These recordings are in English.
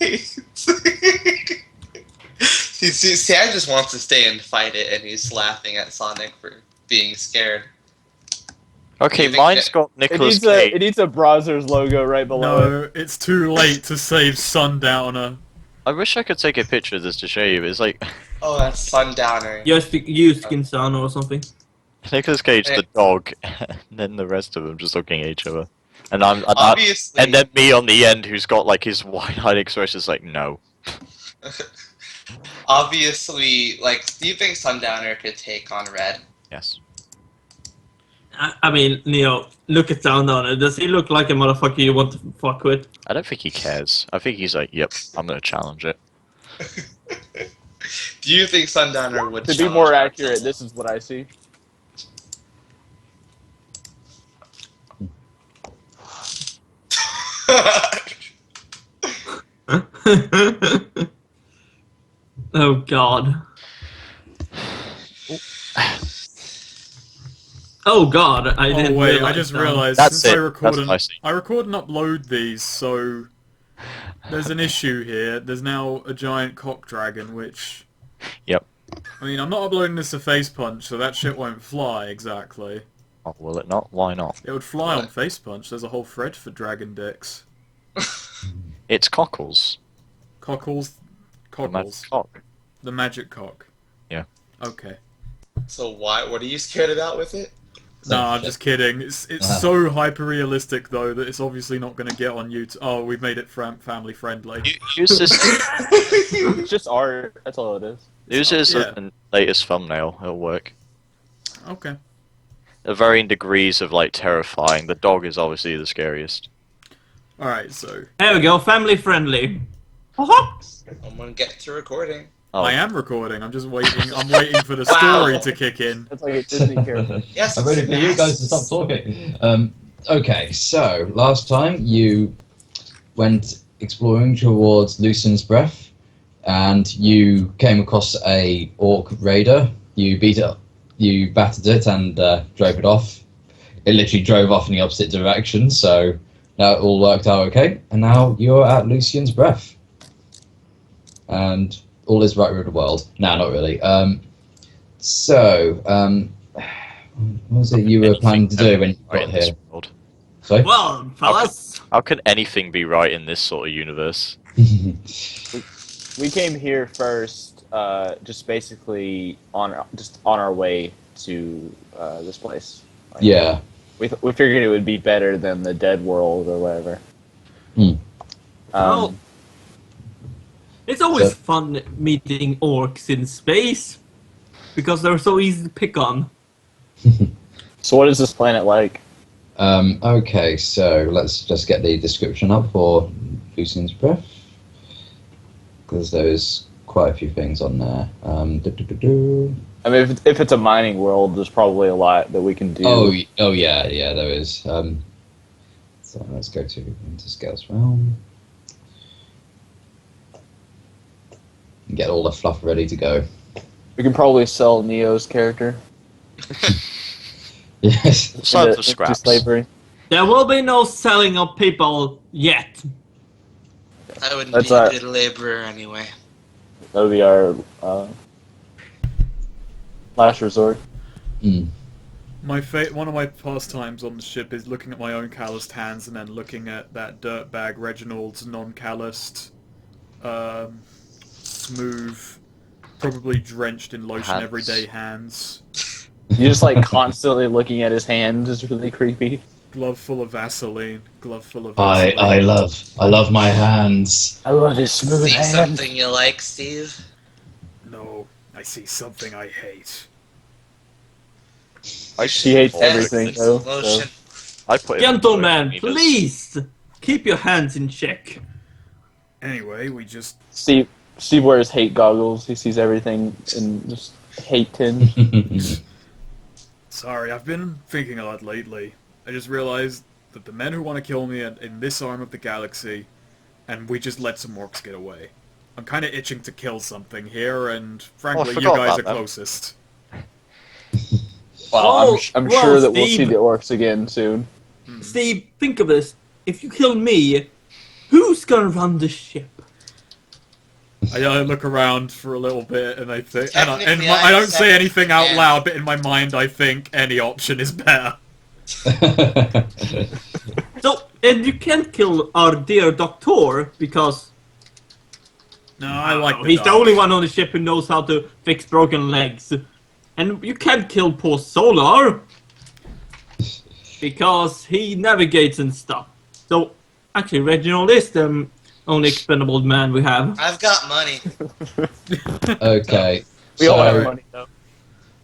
See, Sam just wants to stay and fight it, and he's laughing at Sonic for being scared. Okay, mine's got Nicolas Cage. It needs a browser's logo right below it. No, it's too late to save Sundowner. I wish I could take a picture of this to show you, but it's like... Oh, that's Sundowner. Use Skin Sound or something. Nicolas Cage, the dog, and then the rest of them just looking at each other. And Obviously. and then me on the end, who's got like his wide-eyed expression, is like, no. Obviously, like, do you think Sundowner could take on Red? Yes. I mean, Neo, look at Sundowner. Does he look like a motherfucker you want to fuck with? I don't think he cares. I think he's like, yep, I'm gonna challenge it. Do you think Sundowner would? To be more accurate, this is what I see. Oh God. Oh God, I didn't Oh wait, realize I just that. realized That's since it. I record That's and what I see. I record and upload these, so there's an issue here. There's now a giant cock dragon, which Yep. I mean, I'm not uploading this to Face Punch, so that shit won't fly exactly. Oh, will it not? Why not? It would fly on Face Punch. There's a whole thread for dragon dicks. It's cockles. Cockles, The magic cockles, cock. the magic cock. Yeah. Okay. So what are you scared about with it? No, I'm just kidding. It's so hyper realistic though that it's obviously not going to get on YouTube. Oh, we've made it family friendly. Use this. It's just art. That's all it is. Use this Yeah. as the latest thumbnail. It'll work. Okay. At varying degrees of like terrifying. The dog is obviously the scariest. All right. So There we go, family friendly. I'm gonna get to recording. Oh, I am recording. I'm just waiting. I'm waiting for the Wow. story to kick in. That's like a Disney character. Yes, I'm ready for you guys to stop talking. Okay, so last time you went exploring towards Lucian's Breath, and you came across a orc raider. You beat it up, you battered it, and drove it off. It literally drove off in the opposite direction, so now it all worked out okay. And now you're at Lucian's Breath, and all is right with the world. No, not really. What was it you were planning to do when you right got in this here? world. Sorry? Well, fellas. How can anything be right in this sort of universe? We came here first, just basically on our way to this place. Like, Yeah. we figured it would be better than the dead world or whatever. Hmm. Well, it's always So- fun meeting orcs in space because they're so easy to pick on. So what is this planet like? Okay, so let's just get the description up for Lucian's Breath, because there's quite a few things on there. I mean, if it's a mining world, there's probably a lot that we can do. Oh yeah, there is. So let's go to Interscale's Realm. And get all the fluff ready to go. We can probably sell Neo's character Yes. Sell into for scraps. slavery. There will be no selling of people yet. I wouldn't That's be a alright. good laborer anyway. That would be our last resort. Mm. One of my pastimes on the ship is looking at my own calloused hands and then looking at that dirtbag Reginald's non-calloused, smooth, probably drenched in lotion Hands. everyday hands. You just like constantly looking at his hand is really creepy. Glove full of Vaseline. Glove full of I Vaseline. love my hands. I love his smooth See hand. something you like, Steve? No, I see something I hate. She hates All everything Yes, though. lotion. I put him in Gentlemen, the please keep your hands in check. Anyway, we just... Steve wears hate goggles. He sees everything in just hate tinge. Sorry, I've been thinking a lot lately. I just realized that the men who want to kill me are in this arm of the galaxy, and we just let some orcs get away. I'm kind of itching to kill something here, and frankly, you forgot guys are about them. closest. Well, Oh, I'm well, sure that we'll see Steve. the orcs again soon. Steve, think of this. If you kill me, who's gonna run the ship? I look around for a little bit and I think, Technically, I don't say accept anything out and- loud, but in my mind I think any option is better. So, and you can't kill our dear doctor because No, I like he's the doc. only one on the ship who knows how to fix broken legs. And you can't kill poor Solar because he navigates and stuff. So, actually, Reginald is the only expendable man we have. I've got money. Okay. We all have So, money though.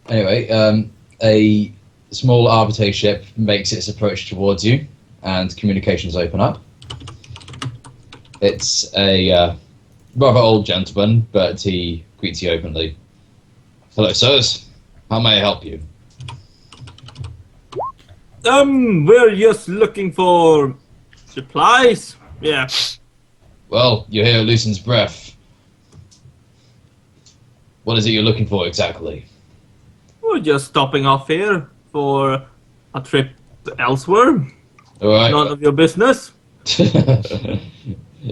anyway, a small Arbiter ship makes its approach towards you, and communications open up. It's a rather old gentleman, but he greets you openly. Hello, sirs. How may I help you? We're just looking for supplies. Yeah. Well, you're here at Lucen's Breath. What is it you're looking for exactly? We're just stopping off here for a trip elsewhere. Alright. None of your business.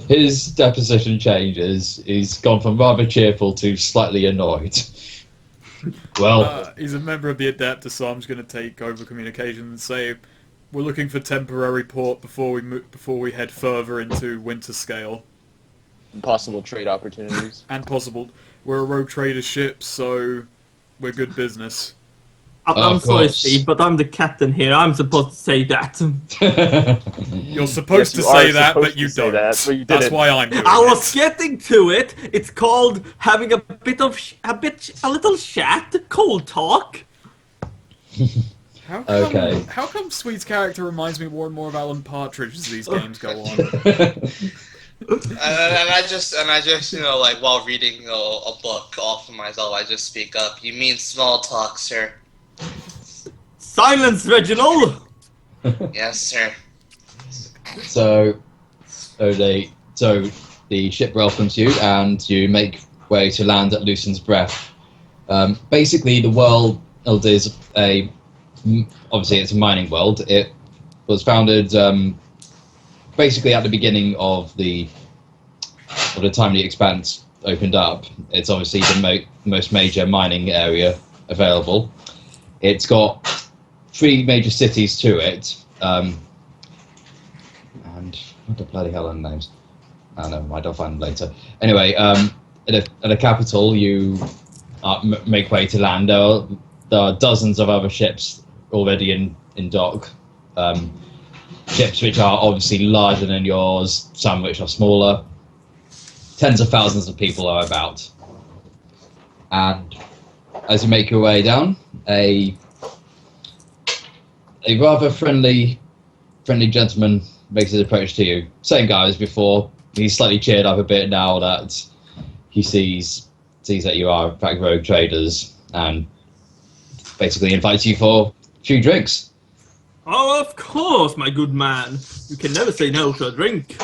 His deposition changes. He's gone from rather cheerful to slightly annoyed. Well, He's a member of the Adeptus, so I'm just going to take over communication and say we're looking for temporary port before we head further into Winter Scale. Possible trade opportunities. And possible. We're a rogue trader ship, so we're good business. I'm Of sorry, course. Steve, but I'm the captain here. I'm supposed to say that. You're supposed Yes, to you are say that, supposed but you to say don't. that, but you That's didn't. why I'm doing I was it. getting to it. It's called having a little chat, cold talk. How come, Okay. How come Sweet's character reminds me more and more of Alan Partridge as these games go on? And I just, like, while reading a book off of myself, I just speak up. You mean small talk, sir? Silence, Reginald. Yes, sir. so the ship welcomes you, and you make way to land at Lucen's Breath. Basically, the world is obviously it's a mining world. It was founded basically at the beginning of the time the Expanse opened up. It's obviously the most major mining area available. It's got 3 major cities to it, and what the bloody hell are the names? Oh, never mind, I'll find them later. Anyway, at a capital, you make way to land. There are dozens of other ships already in dock. Ships which are obviously larger than yours, some which are smaller. Tens of thousands of people are about. And as you make your way down, a rather friendly gentleman makes his approach to you. Same guy as before. He's slightly cheered up a bit now that he sees that you are in fact rogue traders, and basically invites you for a few drinks. Oh, of course, my good man. You can never say no to a drink.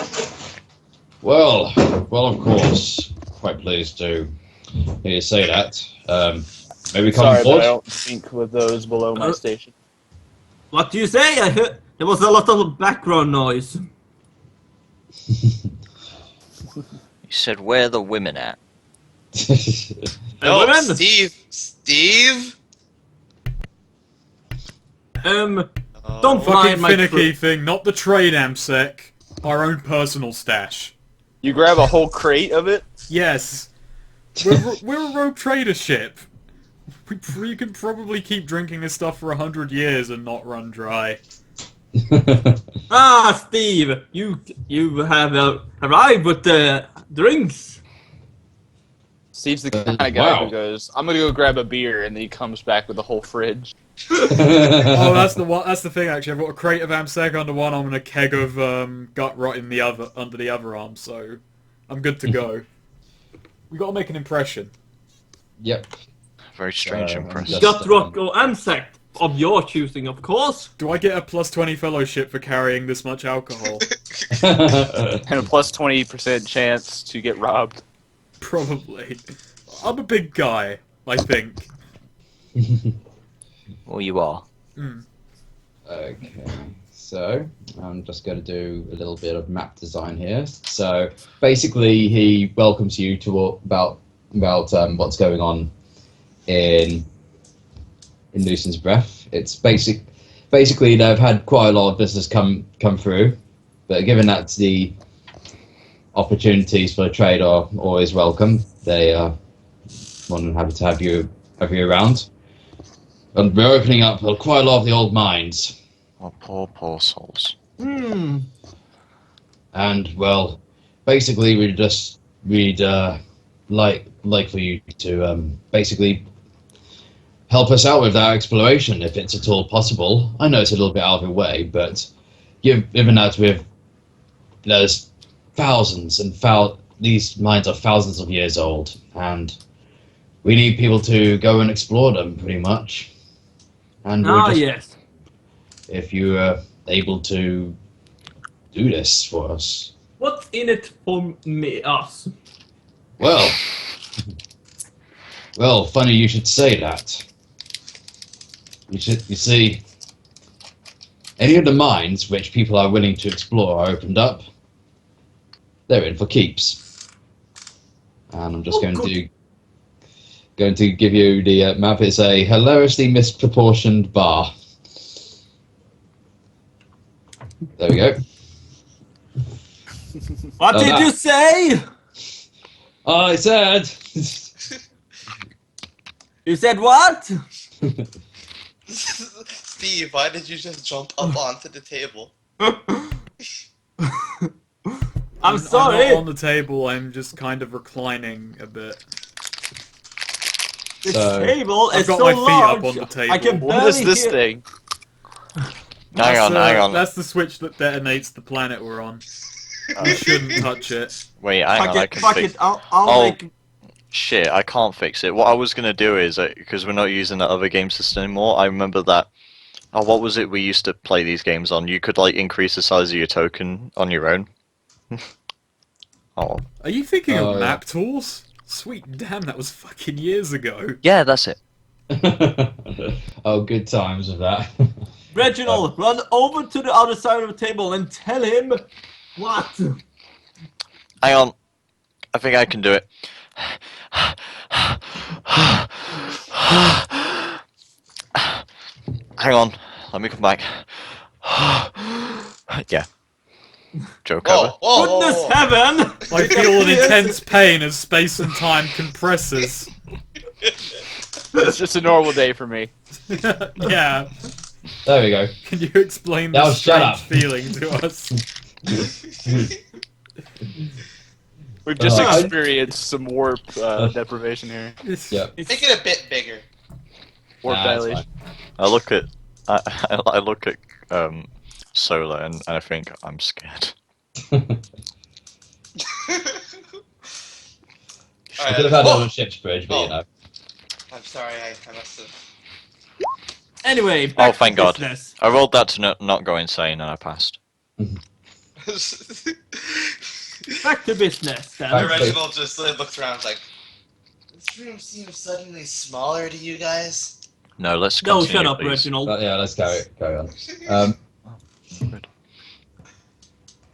Well, of course. Quite pleased to hear you say that. Maybe come Sorry, but forward. I don't sync with those below my station. What do you say? I heard there was a lot of background noise. You said, where are the women at? No, women? Steve. Don't Oh. Fine, Fucking my finicky thing, not the trade AMSEC, our own personal stash. You grab a whole crate of it? Yes. We're a rogue trader ship. We can probably keep drinking this stuff for 100 years and not run dry. Ah, Steve, you have arrived with the drinks. Steve's the kind of guy Wow. who goes, I'm gonna go grab a beer, and then he comes back with a whole fridge. Oh, that's the thing. Actually, I've got a crate of AMSEC under one arm and a keg of gut rot in the other under the other arm, so I'm good to go. We got to make an impression. Yep. Very strange I'm impression. just- Gut rock or AMSEC of your choosing, of course. Do I get a plus 20 fellowship for carrying this much alcohol? And a plus 20% chance to get robbed. Probably. I'm a big guy, I think. Well, you are. Mm. Okay. So I'm just going to do a little bit of map design here. So basically, he welcomes you to about what's going on in Lucian's Breath. It's basically they've had quite a lot of business come through, but given that the opportunities for trade are always welcome, they are more than happy to have you around. And we're opening up quite a lot of the old mines. Oh, poor souls. Hmm. And well, basically we'd like for you to basically help us out with our exploration if it's at all possible. I know it's a little bit out of your way, but given that there's thousands and these mines are thousands of years old, and we need people to go and explore them pretty much. And Yes. if you are able to do this for us. What's in it for me, us? Well, funny you should say that. You see, any of the mines which people are willing to explore are opened up. They're in for keeps. And I'm just going to give you the map. It's a hilariously misproportioned bar. There we go. What did you say? I said. You said what? Steve, why did you just jump up onto the table? I'm sorry. I'm not on the table. I'm just kind of reclining a bit. This So- table I've is got so my feet large. up on the table. I can What is barely this hear- thing? Hang on. That's the switch that detonates the planet we're on. You shouldn't touch it. Wait, hang on. I can Fuck fix. it. I'll Oh. make. Shit, I can't fix it. What I was gonna do is because we're not using that other game system anymore. I remember that. Oh, what was it we used to play these games on? You could like increase the size of your token on your own. Oh. Are you thinking Oh, of yeah. map tools? Sweet damn, that was fucking years ago. Yeah, that's it. Oh, good times with that. Reginald, run over to the other side of the table and tell him what. Hang on. I think I can do it. Hang on. Let me come back. Yeah. Joke over. Goodness heaven! I feel an intense pain as space and time compresses. It's just a normal day for me. Yeah. There we go. Can you explain Now this shut strange up. feeling to us? We've just I- experienced some warp deprivation here. Yeah. Make it a bit bigger. Warp Nah, it's dilation. I look at I look at Solar and I think I'm scared. I could have had it on a ship's bridge, but you know. I'm sorry, I must have. Anyway, back thank to God. business. I rolled that to not go insane and I passed. Back to business then. Back- Reginald just looks around like, this room seems suddenly smaller to you guys. No, let's No, continue, shut up, please. Reginald. But yeah, let's carry on.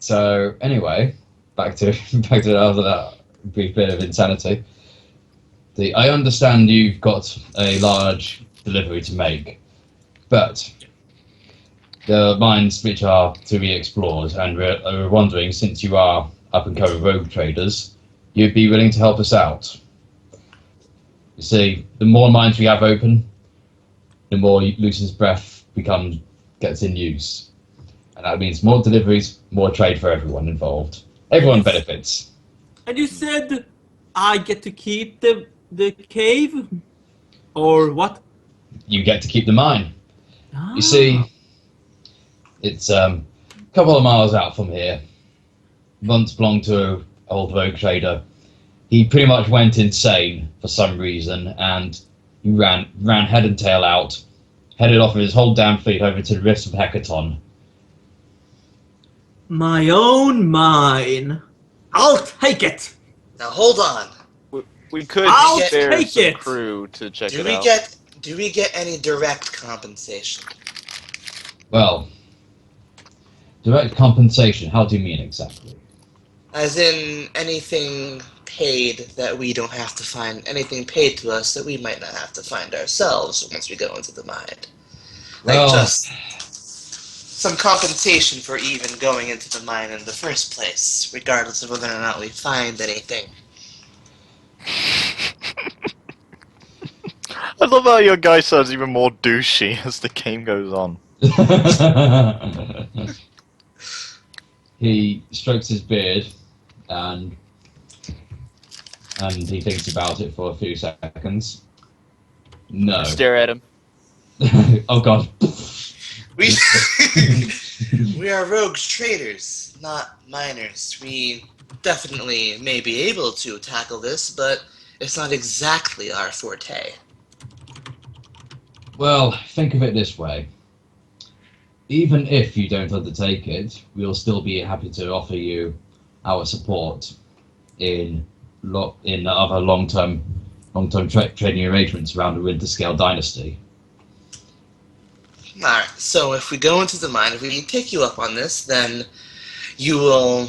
So anyway, back to after that brief bit of insanity. I understand you've got a large delivery to make, but the mines which are to be explored, and we're wondering, since you are up and coming rogue traders, you'd be willing to help us out. You see, the more mines we have open, the more Lucian's Breath gets in use. And that means more deliveries, more trade for everyone involved. Everyone benefits. And you said I get to keep the cave? Or what? You get to keep the mine. Ah. You see, it's a couple of miles out from here. Once belonged to an old rogue trader. He pretty much went insane for some reason, and he ran head and tail out, headed off with his whole damn fleet over to the rifts of Hecaton. My own mine. I'll take it. Now hold on. We could I'll spare take some it. crew to check Do it we out. get any direct compensation? Well, Direct compensation. How do you mean exactly? As in anything paid that we don't have to find, anything paid to us that we might not have to find ourselves once we go into the mine. Like Well, just some compensation for even going into the mine in the first place, regardless of whether or not we find anything. I love how your guy sounds even more douchey as the game goes on. he strokes his beard and he thinks about it for a few seconds. No. Stare at him. Oh god. We we are rogues traders, not miners. We definitely may be able to tackle this, but it's not exactly our forte. Well, think of it this way. Even if you don't undertake it, we'll still be happy to offer you our support in other long-term trading arrangements around the Winterscale dynasty. Alright, so if we go into the mine, if we take you up on this, then you will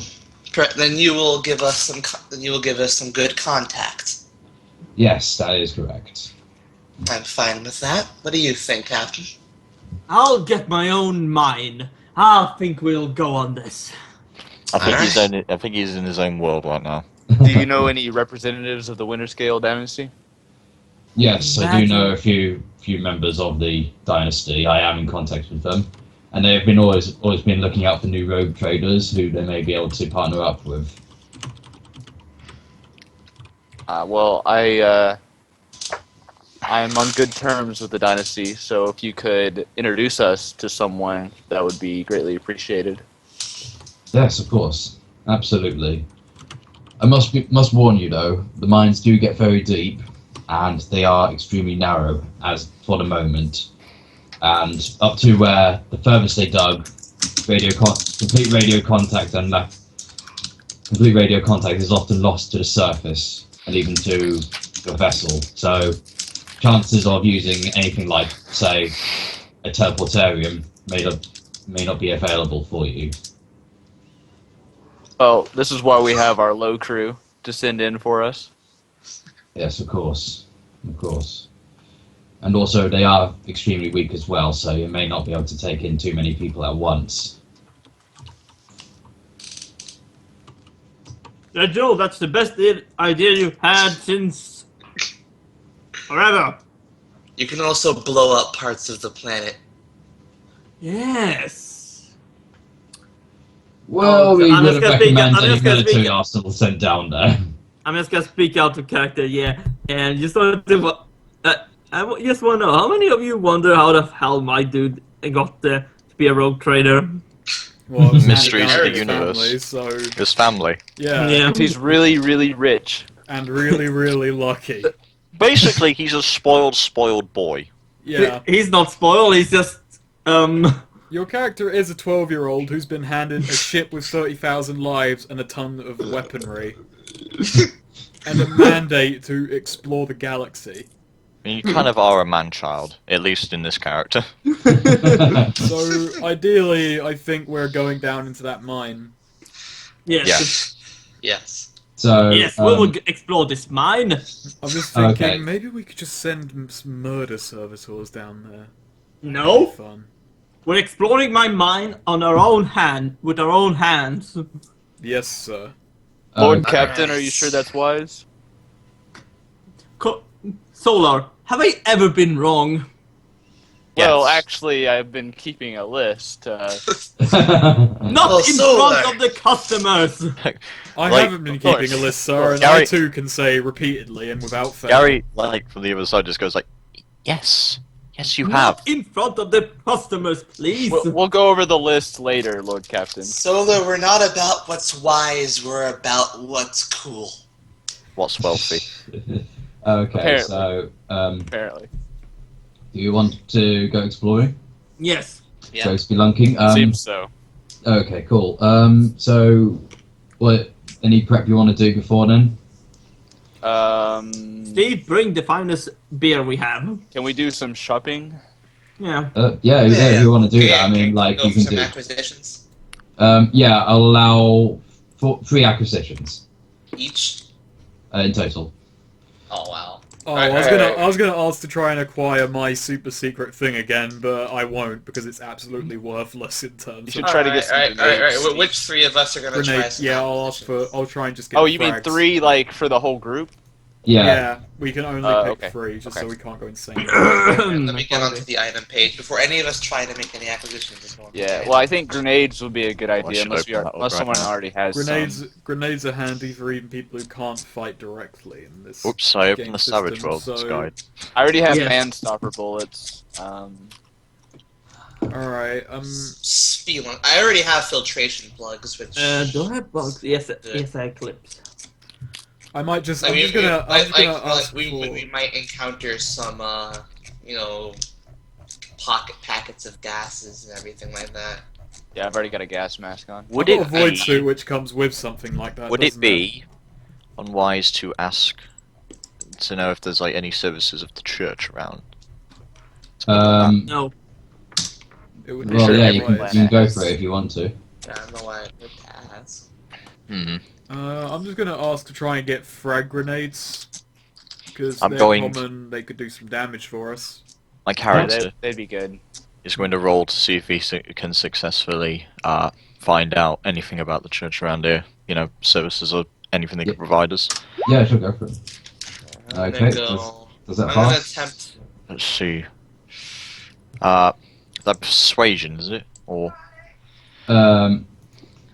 give us some good contact. Yes, that is correct. I'm fine with that. What do you think, Captain? I'll get my own mine. I think we'll go on this. I think Alright. I think he's in his own world right now. Do you know any representatives of the Winterscale dynasty? Yes, I do Imagine- know a few members of the dynasty. I am in contact with them, and they have been always been looking out for new rogue traders who they may be able to partner up with. Well, I'm on good terms with the dynasty, so if you could introduce us to someone, that would be greatly appreciated. Yes, of course, absolutely. I must warn you though, the mines do get very deep, and they are extremely narrow as for the moment, and up to where the furthest they dug, complete radio contact is often lost to the surface and even to the vessel. So chances of using anything like, say, a teleportarium may not be available for you. Well, this is why we have our low crew to send in for us. Yes, of course. And also, they are extremely weak as well, so you may not be able to take in too many people at once. Joe, that's the best idea you've had since forever. You can also blow up parts of the planet. Yes. Well, Oh, we I'm just wouldn't gonna speak- recommend I'm any just gonna military speak- arsenal sent down there. I'm just gonna speak out of character, yeah. And just want to, just want to know, how many of you wonder how the hell my dude got to be a rogue trader? Well, it was Mysteries handed of the down to his universe. family, so His family. yeah, Yeah. He's really, really rich. and really, really lucky. Basically, he's a spoiled boy. Yeah, He's not spoiled, he's just, your character is a 12-year-old who's been handed a ship with 30,000 lives and a ton of weaponry, and a mandate to explore the galaxy. I mean, you kind of are a man-child, at least in this character. So, ideally, I think we're going down into that mine. yes. Yes. So, Yes, we will explore this mine. I'm just thinking, Okay. maybe we could just send some murder servitors down there. No, Fun. we're exploring my mine on our own hand, with our own hands. Yes, sir. Lord okay. Captain, are you sure that's wise? Solar, have I ever been wrong? Well, Yes. actually, I've been keeping a list. Not Oh, in Solar. front of the customers! I Like, haven't been of course. keeping a list, sir, and Gary- I too can say repeatedly and without fail. Gary, like, from the other side just goes like, yes, you have. Not in front of the customers, please! We'll go over the list later, Lord Captain. Solo, we're not about what's wise, we're about what's cool. What's wealthy? Okay, Apparently. so, Apparently. do you want to go exploring? Yes. Yeah. Go spelunking? Seems so. Okay, cool. So, what? Any prep you want to do before then? Steve, bring the finest beer we have. Can we do some shopping? Yeah. Yeah, if you want to do Okay, that, I mean, okay, like, go you for can some do. acquisitions. Yeah, I'll allow 3 acquisitions Each. in total. Oh wow. Oh, Alright, I was alright. gonna ask to try and acquire my super secret thing again, but I won't because it's absolutely worthless in You terms should of try to get some grenades. Which three of us are gonna try grenade. some Yeah, I'll ask for. acquisitions? I'll try and just get. Oh, you mean frags. 3 like for the whole group? Yeah. Yeah, we can only pick Okay. 3, just so Okay. we can't go insane. Let me get onto the item page before any of us try to make any acquisitions. Yeah. Well, I think grenades would be a good idea should unless open that up right someone now. already has some. Grenades are handy for even people who can't fight directly in this. Oops, I game opened the Savage system, Worlds so- guide. I already have Yes. man-stopper bullets. Alright, Spelunk. I already have filtration plugs, which. do I have bugs? Yes, I have clips. I might just. I I'm mean, just gonna. I'm just gonna like, ask we, for. we might encounter some, packets of gases and everything like that. Yeah, I've already got a gas mask on. Would I've got it a void be? suit which comes with something like that. Would it doesn't be unwise to ask to know if there's like any services of the church around? No. It would be Well, Sure, yeah, very you every can, wise. you can go for it if you want to. I don't know why I would pass. Hmm. I'm just gonna ask to try and get frag grenades because I'm they're going- common. They could do some damage for us. My Yeah, character they'd be good. is going to roll to see if he can successfully find out anything about the church around here. You know, services or anything they could provide us. Yeah, sure, go for it. I'm Okay, gonna go. Does that I'm gonna pass? attempt. Let's see. That persuasion is it or?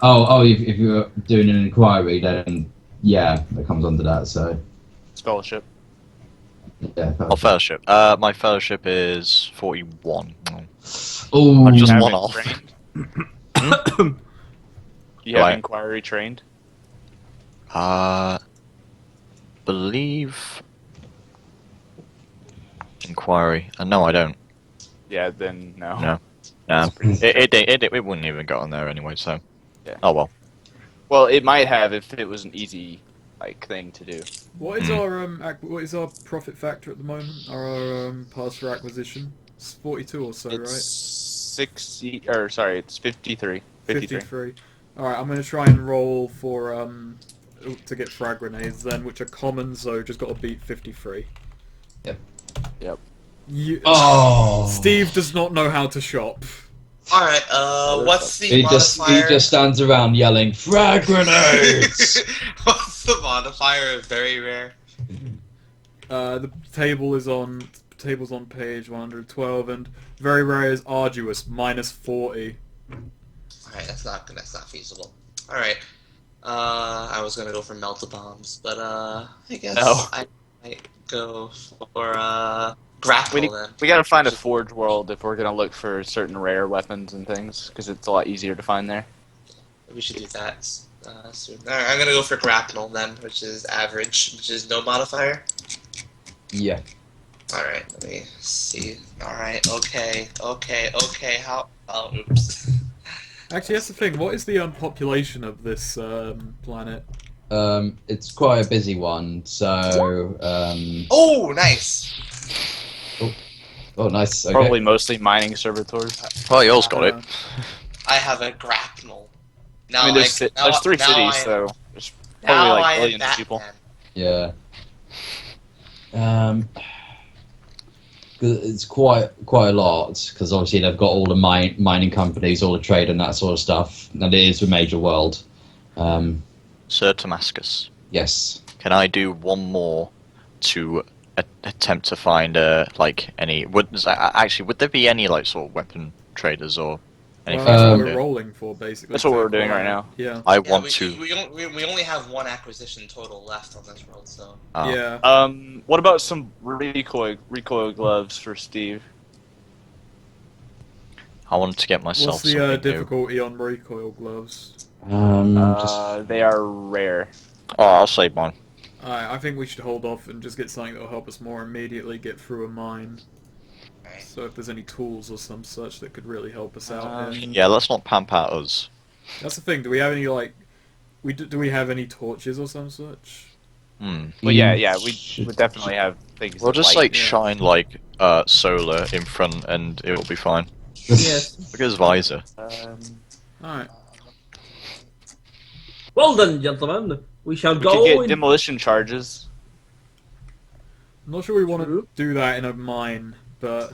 If you're doing an inquiry, then yeah, it comes under that. So Fellowship. yeah. Oh, fellowship. My fellowship is 41. Oh, I'm just Have one it off. trained? You Right. have inquiry trained? Believe inquiry. No, I don't. Yeah, then no. No. No, That's pretty it wouldn't even go on there anyway. So, Yeah. oh well. Well, it might have if it was an easy thing to do. What is what is our profit factor at the moment? Our pass for acquisition? It's 42 or so, It's right? 60, or sorry, it's 53. 53. Alright, I'm gonna try and roll for to get frag grenades then, which are common, so just gotta beat 53. Yep. Oh, Steve does not know how to shop. Alright, what's the he modifier? just stands around yelling frag grenades. What's the modifier of very rare? The table's on page 112, and very rare is arduous, -40. Alright, that's not feasible. Alright. I was gonna go for melta bombs, but I guess No. I might go for grapple then. We gotta find a Forge World if we're gonna look for certain rare weapons and things, because it's a lot easier to find there. We should do that soon. Alright, I'm gonna go for grapple then, which is average, which is no modifier. Yeah. Alright, let me see. Alright, okay, how... Oh, oops. Actually, that's the thing. What is the population of this planet? It's quite a busy one. So Oh, nice! oh, nice. Okay. Probably mostly mining servitors. Well, yours got it. I have a grapnel. Now, I mean, there's 3 cities, so there's probably now like I am billions of Batman. people. Yeah. 'Cause it's quite a lot because obviously they've got all the mining companies, all the trade and that sort of stuff, and it is a major world. Sir Damascus, Yes. can I do one more to attempt to find any? Would there be any like sort of weapon traders or Well, anything? that's what Um, we're rolling for, basically. That's what to we're doing acquire. right now. Yeah. I Yeah, want we, to. we only have one acquisition total left on this world, so... Yeah. What about some recoil gloves for Steve? I wanted to get myself What's the something new. difficulty on recoil gloves? They are rare. Oh, I'll save mine. I think we should hold off and just get something that will help us more immediately get through a mine. Alright. So if there's any tools or some such that could really help us out. Um, Yeah, let's not pamp out us. That's the thing. Do we have any do we have any torches or some such? But yeah, we should- would definitely have things. We'll that just light. like shine solar in front, and it will be fine. Yes. Look at his visor. Um, Alright. Well then, gentlemen, we shall We could go get in. demolition charges. I'm not sure we want to True. do that in a mine, but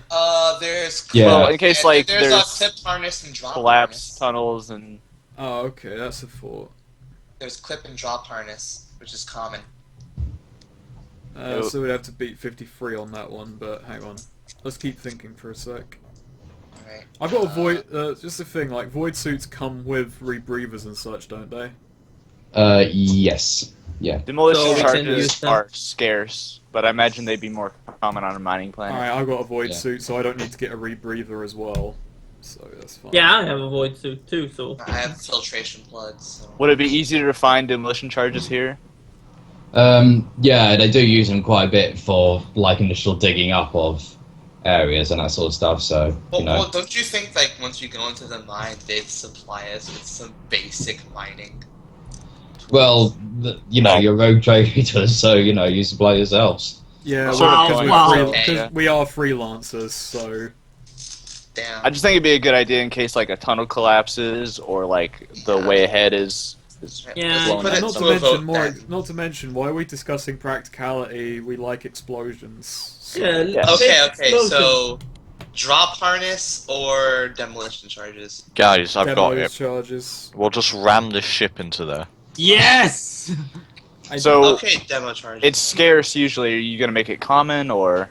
There's Yeah. Well, in case like there's a there's clip harness and drop collapse harness. tunnels and oh, okay, that's a thought. There's clip and drop harness, which is common. Nope. So we'd have to beat 53 on that one, but hang on. Let's keep thinking for a sec. Alright. I've got a void. Just a thing, like void suits come with rebreathers and such, don't they? Yes. Yeah. demolition So we can charges use them. are scarce, but I imagine they'd be more common on a mining planet. Alright, I've got a void Yeah. suit, so I don't need to get a rebreather as well. So that's fine. Yeah, I have a void suit too, so. I have filtration plugs. So. Would it be easier to find demolition charges here? Yeah, they do use them quite a bit for like initial digging up of areas and that sort of stuff. So Well, you know, well, don't you think like once you go into the mine, they'd supply us with some basic mining? you know, you're rogue traders, so you know you supply yourselves. Yeah, Wow, because wow. Okay. we are freelancers, so Damn. I just think it'd be a good idea in case like a tunnel collapses or like the way ahead is Yeah, blown put up. it not to to a mention vote, not to mention why are we discussing practicality? We like explosions. So- Yeah. Yeah. Okay, let's okay, go so drop harness or demolition charges? Guys, I've got demo it. charges. We'll just ram this ship into there. Yes! So Okay, demo charges. it's scarce usually. Are you gonna make it common or?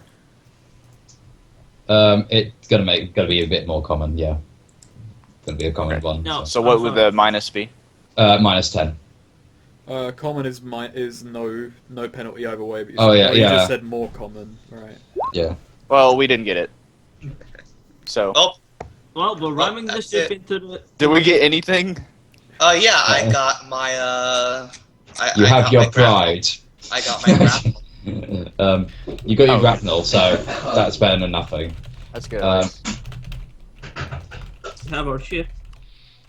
It's gotta be a bit more common. Yeah, gonna be a common one. No. So what would the minus be? -10. Common is no penalty either way. But Oh, yeah, you yeah. just said more common, right? Yeah. Well, we didn't get it. So Oh, Well, we're ramming the that's ship it. into the. did we get anything? yeah, I got my You I have got your my grapnel. pride. I got my grapple. You got your Oh. grapnel, so that's better than nothing. That's good. Have our ship.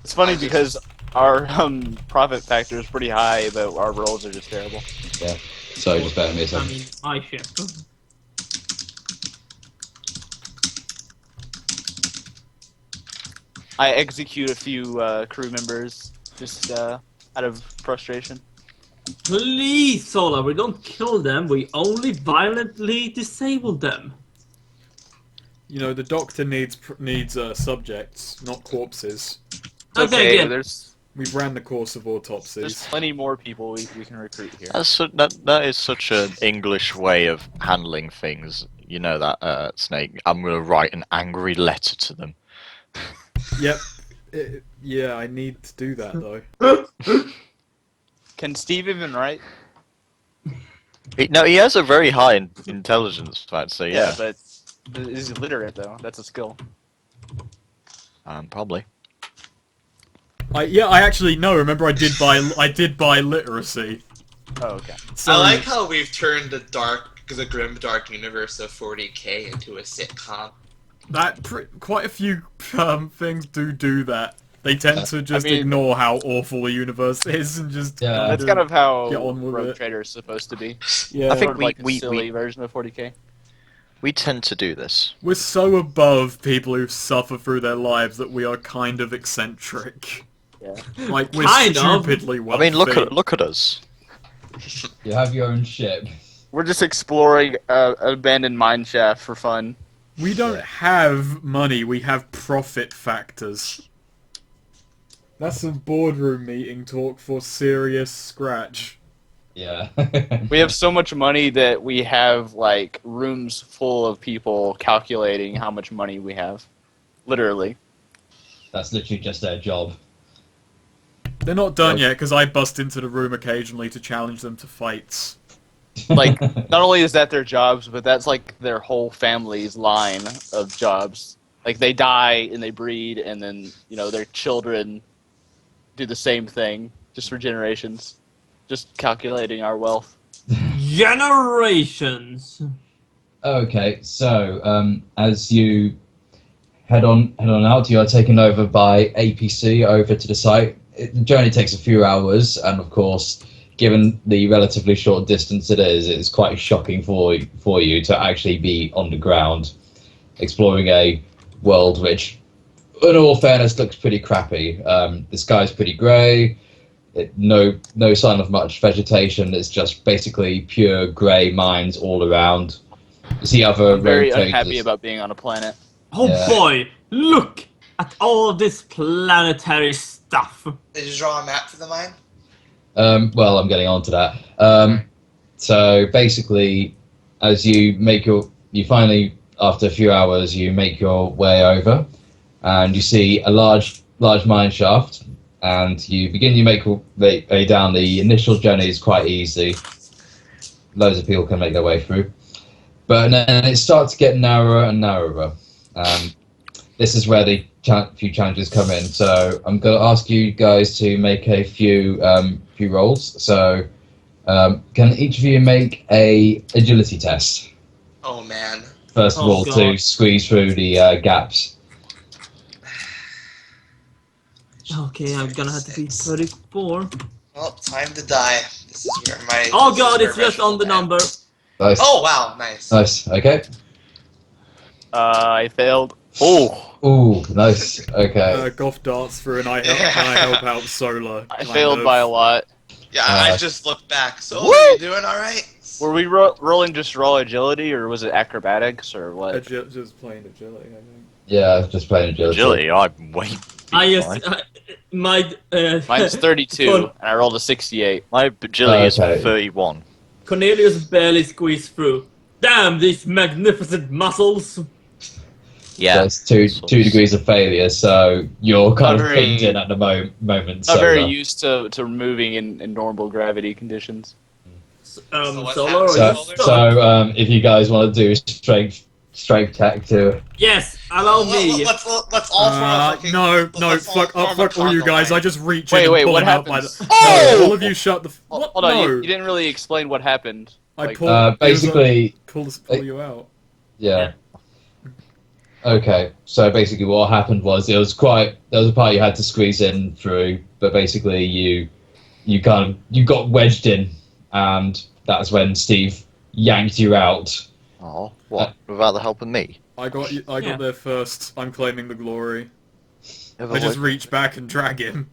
It's funny because our profit factor is pretty high, but our rolls are just terrible. So just better than me. So. I mean, my ship. I execute a few crew members just out of frustration. Please, Sola, we don't kill them, we only violently disable them. You know, the doctor needs subjects, not corpses. It's okay, Okay, good. there's We've ran the course of there's autopsies. plenty more people we can recruit here. That is such an English way of handling things. You know that, Snake. I'm gonna write an angry letter to them. Yep. Yeah, I need to do that though. Can Steve even write? No, he has a very high intelligence fact. So yeah, But is he literate though? That's a skill. probably. I actually no. Remember, I did buy literacy. Oh, okay. So I like how we've turned the grim dark universe of 40K into a sitcom. that quite a few things do that. They tend to just mean- ignore how awful the universe is and just Yeah. That's kind of how get on with Rogue it. Trader is supposed to be. yeah. I think Sort of like a silly version of 40K. We tend to do this. We're so above people who suffer through their lives that we are kind of eccentric. Yeah. Like we're Kind of. stupidly I wealthy. mean, look at us. You have your own ship. We're just exploring an abandoned mine shaft for fun. We don't have money, we have profit factors. That's some boardroom meeting talk for serious scratch. Yeah. We have so much money that we have like rooms full of people calculating how much money we have. Literally. That's literally just their job. They're not done yet, because I bust into the room occasionally to challenge them to fights. Like, not only is that their jobs, but that's like their whole family's line of jobs. Like they die and they breed, and then their children do the same thing, just for generations. Just calculating our wealth. Generations! Okay, so as you head on out, you are taken over by APC over to the site. The journey takes a few hours, and of course, given the relatively short distance it is, it's quite shocking for you to actually be on the ground, exploring a world which, in all fairness, looks pretty crappy. The sky's pretty grey. no sign of much vegetation. It's just basically pure grey mines all around. You see other I'm very road unhappy traders. about being on a planet. Oh Yeah. boy, look at all this planetary stuff. Did you draw a map for the mine? Well, I'm getting on to that. So basically, as you finally, after a few hours, you make your way over, and you see a large mine shaft, and you begin to make your way down. The initial journey is quite easy. Loads of people can make their way through, but then it starts to get narrower and narrower. This is where the few challenges come in. So I'm going to ask you guys to make a few rolls. So can each of you make a agility test? Oh man. First of Oh, all, God. to squeeze through the gaps. Okay, I'm gonna have to be 34. Well, time to die. This is where my. Oh this is god, where it's just on the vegetable number. Nice. Oh wow, nice. Nice. Okay. I failed. Oh, Ooh, nice. Okay. Golf darts through and I help out Solar. I kind failed of. by a lot. Yeah, I Uh, just looked back. So, What? are you doing all right? Were we rolling just raw agility, or was it acrobatics, or what? Just plain agility, I think. Yeah, just playing agility. Agility, I'm way. I behind. just my Mine's 32, and I rolled a 68. My agility is Okay. 31. Cornelius barely squeezed through. Damn these magnificent muscles! So it's two degrees of failure. So you're kind Not of very- pinned in at the moment. Not So very used to moving in normal gravity conditions. So Solar, what's are happening? you So, Solar? stuck? so if you guys want to do strength tech to Yes, allow me. Let's all form a fucking. No, let's all fuck form a all you conga guys. line. I just reach Wait, in wait, and pull what him out by the. happens? No, all of you shut the. What? Hold on, No. you didn't really explain what happened. I like- pull. basically, pull you out. yeah. Okay, so basically what happened was there was a part you had to squeeze in through, but basically you got wedged in, and that's when Steve yanked you out. Oh, what? Without the help of me? I got Yeah. there first. I'm claiming the glory. Ever I just like- reach back and drag him.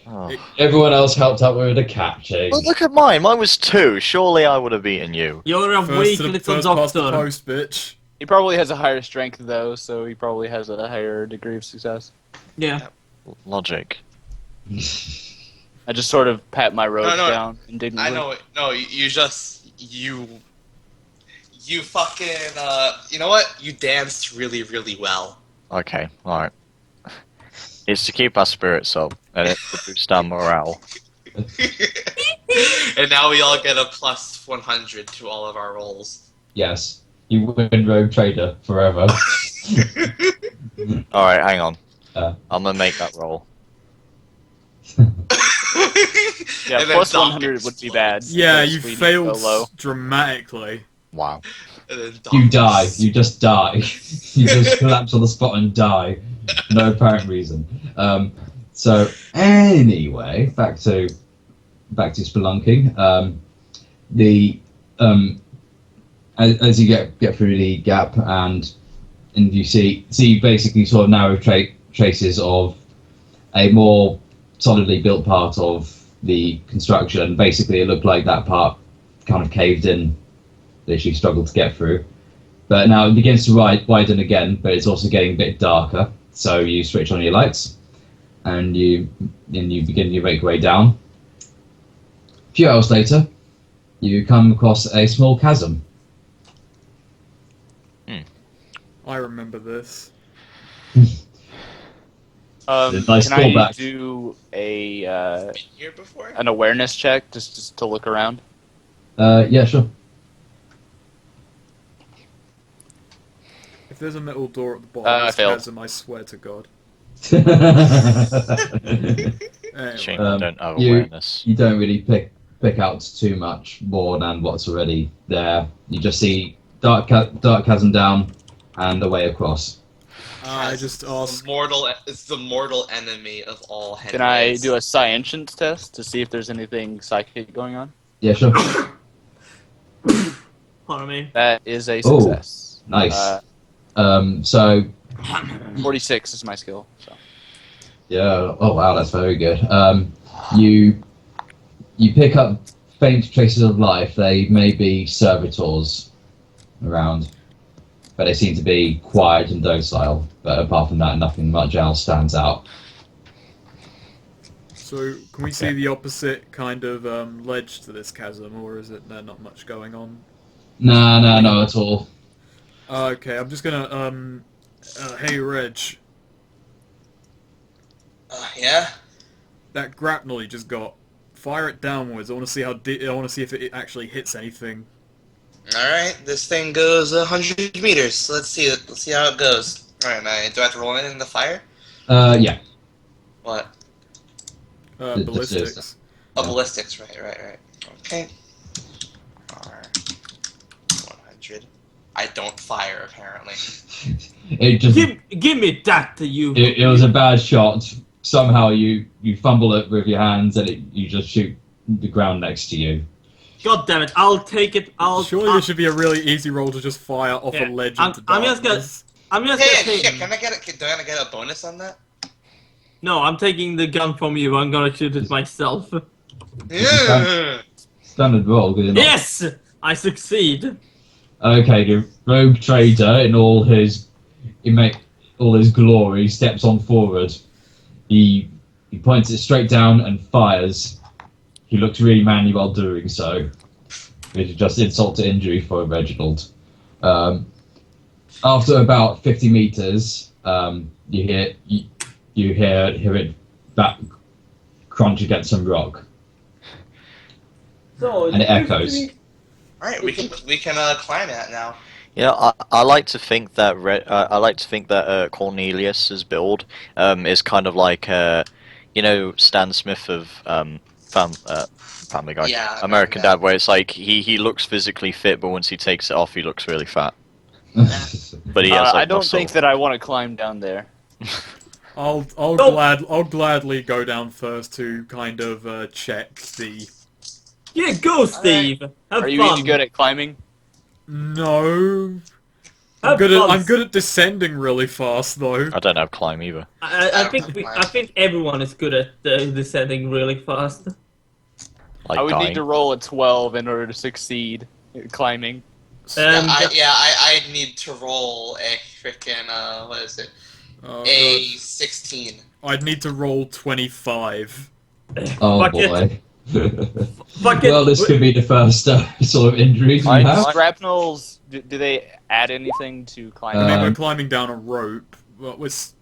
Oh. Everyone else helped out with the catching. Well, look at mine. Mine was 2. Surely I would have beaten you. You're a First weak to the little first past the doctor. post, bitch. He probably has a higher strength though, so he probably has a higher degree of success. Yeah. Logic. I just sort of pat my robes No, down indignantly. I know it. No, you just you fucking you know what? You danced really really well. Okay, alright. It's to keep our spirits up, and it's to boost our morale. And now we all get a plus 100 to all of our rolls. Yes, you win Rogue Trader forever. Alright, hang on. I'm gonna make that roll. Yeah, And then plus Doc 100 would be explodes. bad. Yeah, because you we failed go low. dramatically. Wow. And then You Doc- die. You just die. You just collapse on the spot and die. No apparent reason. So anyway, back to spelunking. As you get through the gap and you see basically sort of narrow traces of a more solidly built part of the construction. Basically, it looked like that part kind of caved in. Literally struggled to get through. But now it begins to widen again, but it's also getting a bit darker. So you switch on your lights, and you begin to make your way down. A few hours later, you come across a small chasm. I remember this. Nice Can I callback. do a Been here before? an awareness check just to look around? Yeah, sure. If there's a metal door at the bottom I of this failed. chasm, I swear to God. Shame Anyway, I don't have you- awareness. You don't really pick out too much more than what's already there. You just see dark chasm down and a way across. I just ask. It's the mortal enemy of all Can I headways. do a science test to see if there's anything psychic going on? Yeah, sure. Pardon me. That is a Oh, success. Nice. Uh, So 46 is my skill. So. yeah. Oh wow, that's very good. You You pick up faint traces of life. They may be servitors around, but they seem to be quiet and docile. But apart from that, nothing much else stands out. So, can we see the opposite kind of ledge to this chasm, or is it there not much going on? No, no, at all. Okay, I'm just gonna hey Reg, Yeah? that grapnel you just got, fire it downwards. I want to see how I want to see if it actually hits anything. Alright, this thing goes 100 meters. So let's see it. Let's see how it goes. Alright, do I have to roll anything in the fire? Yeah. What? Ballistics. Oh, ballistics, right. Okay. R100. I don't fire, apparently. It just Give me that, you. it was a bad shot. Somehow you fumble it with your hands and you just shoot the ground next to you. God damn it! I'll take it. Surely this should be a really easy roll to just fire off a ledge into I'm just darkness. gonna Hey, take. shit, can I get a bonus on that? No, I'm taking the gun from you. I'm gonna shoot it myself. Yeah. Standard roll, good enough. Yes, I succeed. Okay, the rogue trader in all his glory steps on forward. He points it straight down and fires. He looks really manly while doing so. Which is just insult to injury for Reginald. After about 50 meters, you hear it back crunch against some rock, So and it echoes. Alright, we can climb that now. Yeah, I like to think that Cornelius's build is kind of like Stan Smith of Family Guy, Yeah, American Dad, where it's like he looks physically fit, but once he takes it off, he looks really fat. But he has like I don't muscle. think that I want to climb down there. I'll gladly go down first to kind of check the. Yeah, go, Steve. Have Are you fun. any good at climbing? No. Have I'm fun. good at descending really fast though. I don't have climb either. I think everyone is good at descending really fast. Like I would dying. need to roll a 12 in order to succeed at climbing. I'd need to roll a freaking what is it? Oh, A God. 16. I'd need to roll 25. Oh Fuck boy. Fuck it. Well, this could be the first sort of injury you have. Shrapnels, do they add anything to climbing? I mean, Um, we're climbing down a rope. What was?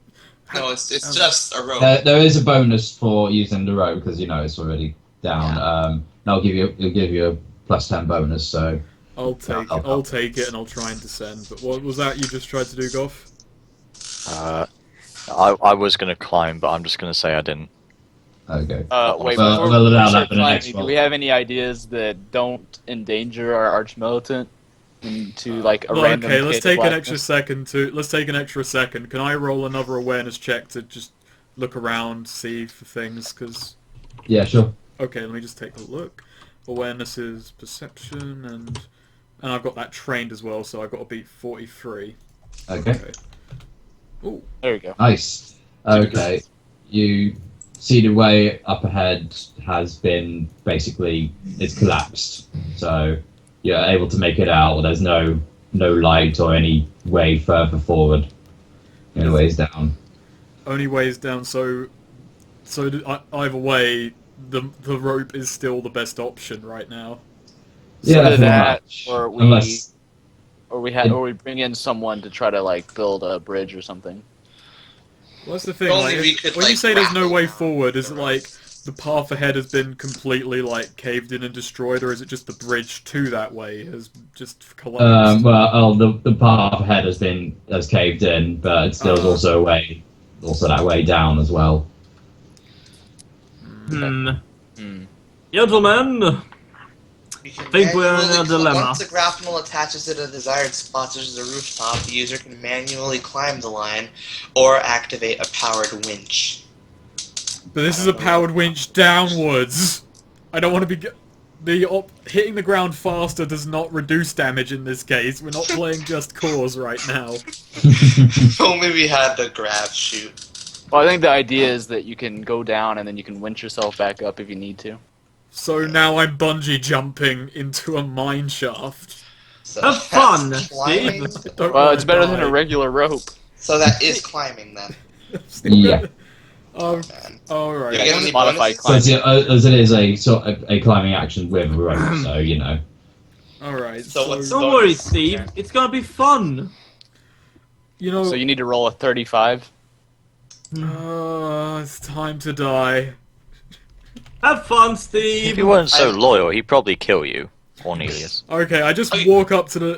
No, it's just a rope. There is a bonus for using the rope because it's already down. And it'll give you a plus 10 bonus. So I'll take it, and I'll try and descend. But what was that you just tried to do, Goff? I was gonna climb, but I'm just gonna say I didn't. okay. Wait, Well, before we'll we allow start that for the next climbing, do roll. we have any ideas that don't endanger our arch militant into like a Well, random? okay, let's pit of take an blackness? extra second to. Let's take an extra second. Can I roll another awareness check to just look around, see for things? Because Yeah, sure. okay, let me just take a look. Awareness is perception, and I've got that trained as well, so I've got to beat 43. Okay. Ooh, There we go. Nice. Okay. You see the way up ahead has been it's collapsed. So you're able to make it out. There's no light or any way further forward. The only way is down. only ways down. So either way, the rope is still the best option right now. Yeah, Either pretty that, much. or we Unless or we bring in someone to try to like build a bridge or something. Well, that's the thing. Only Like, we could, when you like, say there's no grapple way down forward, is the it like ropes. the path ahead has been completely like caved in and destroyed, or is it just the bridge to that way has just collapsed? the path ahead has caved in, but there's also a way, that way down as well. Gentlemen, We can think we're in a manually dilemma. Once the grapnel attaches to the desired spot, such as the rooftop, the user can manually climb the line or activate a powered winch. But this is a powered winch downwards. I don't want to be. Hitting the ground faster does not reduce damage in this case. We're not playing Just Cause right now. If only we had the grab chute. Well, I think the idea is that you can go down and then you can winch yourself back up if you need to. So now I'm bungee jumping into a mine shaft. So Have that's fun, climbing. Steve. Don't Well, wanna it's better than die. a regular rope. So that is climbing then. Still Yeah. gonna- Oh man. Alright. You get Yeah, any modified bonuses? So it's, as it is a sort of a climbing action with a rope, so you know. Alright, So what's Don't worry, bonus Steve. there? It's gonna be fun. you know, So you need to roll a 35. it's time to die. Have fun, If Steve. you weren't so I'm- loyal, he'd probably kill you, Cornelius. Okay, I just Okay. walk up to the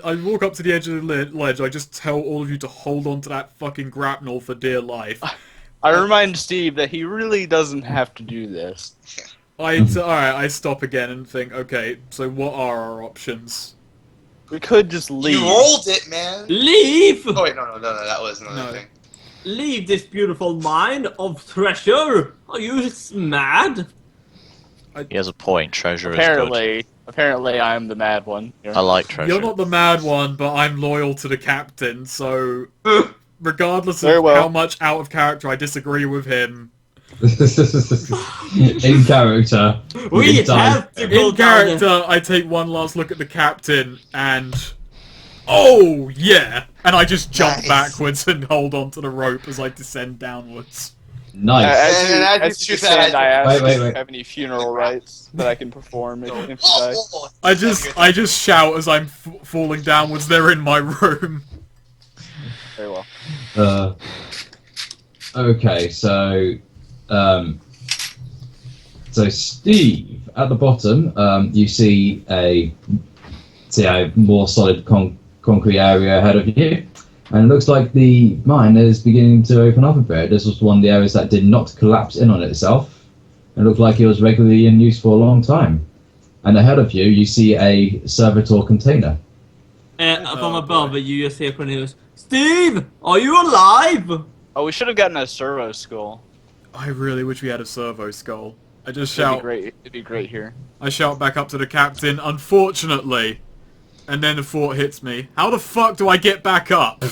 edge of the ledge. I just tell all of you to hold on to that fucking grapnel for dear life. I remind Steve that he really doesn't have to do this. Alright, I stop again and think, okay, so what are our options? We could just leave. You rolled it, man. Leave. Oh wait, no, that was another No. thing. Leave this beautiful mine of treasure. Are you mad? He has a point. Treasure is good. Apparently, I'm the mad one. here. I like treasure. You're not the mad one, but I'm loyal to the captain, so regardless Very of well. how much out of character I disagree with him, In character. We Good time. have to go in down there. character, I take one last look at the captain and oh yeah, and I just jump Nice. backwards and hold on to the rope as I descend downwards. Nice. As you, And as as you you shoot that, descend, I ask Wait, if wait, you wait. have any funeral rites that I can perform if you die. Oh, I just shout as I'm falling downwards. They're in my room. Very well. Okay, so Steve, at the bottom, you see a more solid concrete area ahead of you, and it looks like the mine is beginning to open up a bit. This was one of the areas that did not collapse in on itself. It looked like it was regularly in use for a long time. And ahead of you, you see a servitor container. From Oh, above, boy. you just hear Cornelius. Steve, are you alive? Oh, we should have gotten a servo skull. I really wish we had a servo skull. I just It'd be shout. great. It'd be great here. I shout back up to the captain. Unfortunately, and then the thought hits me. How the fuck do I get back up?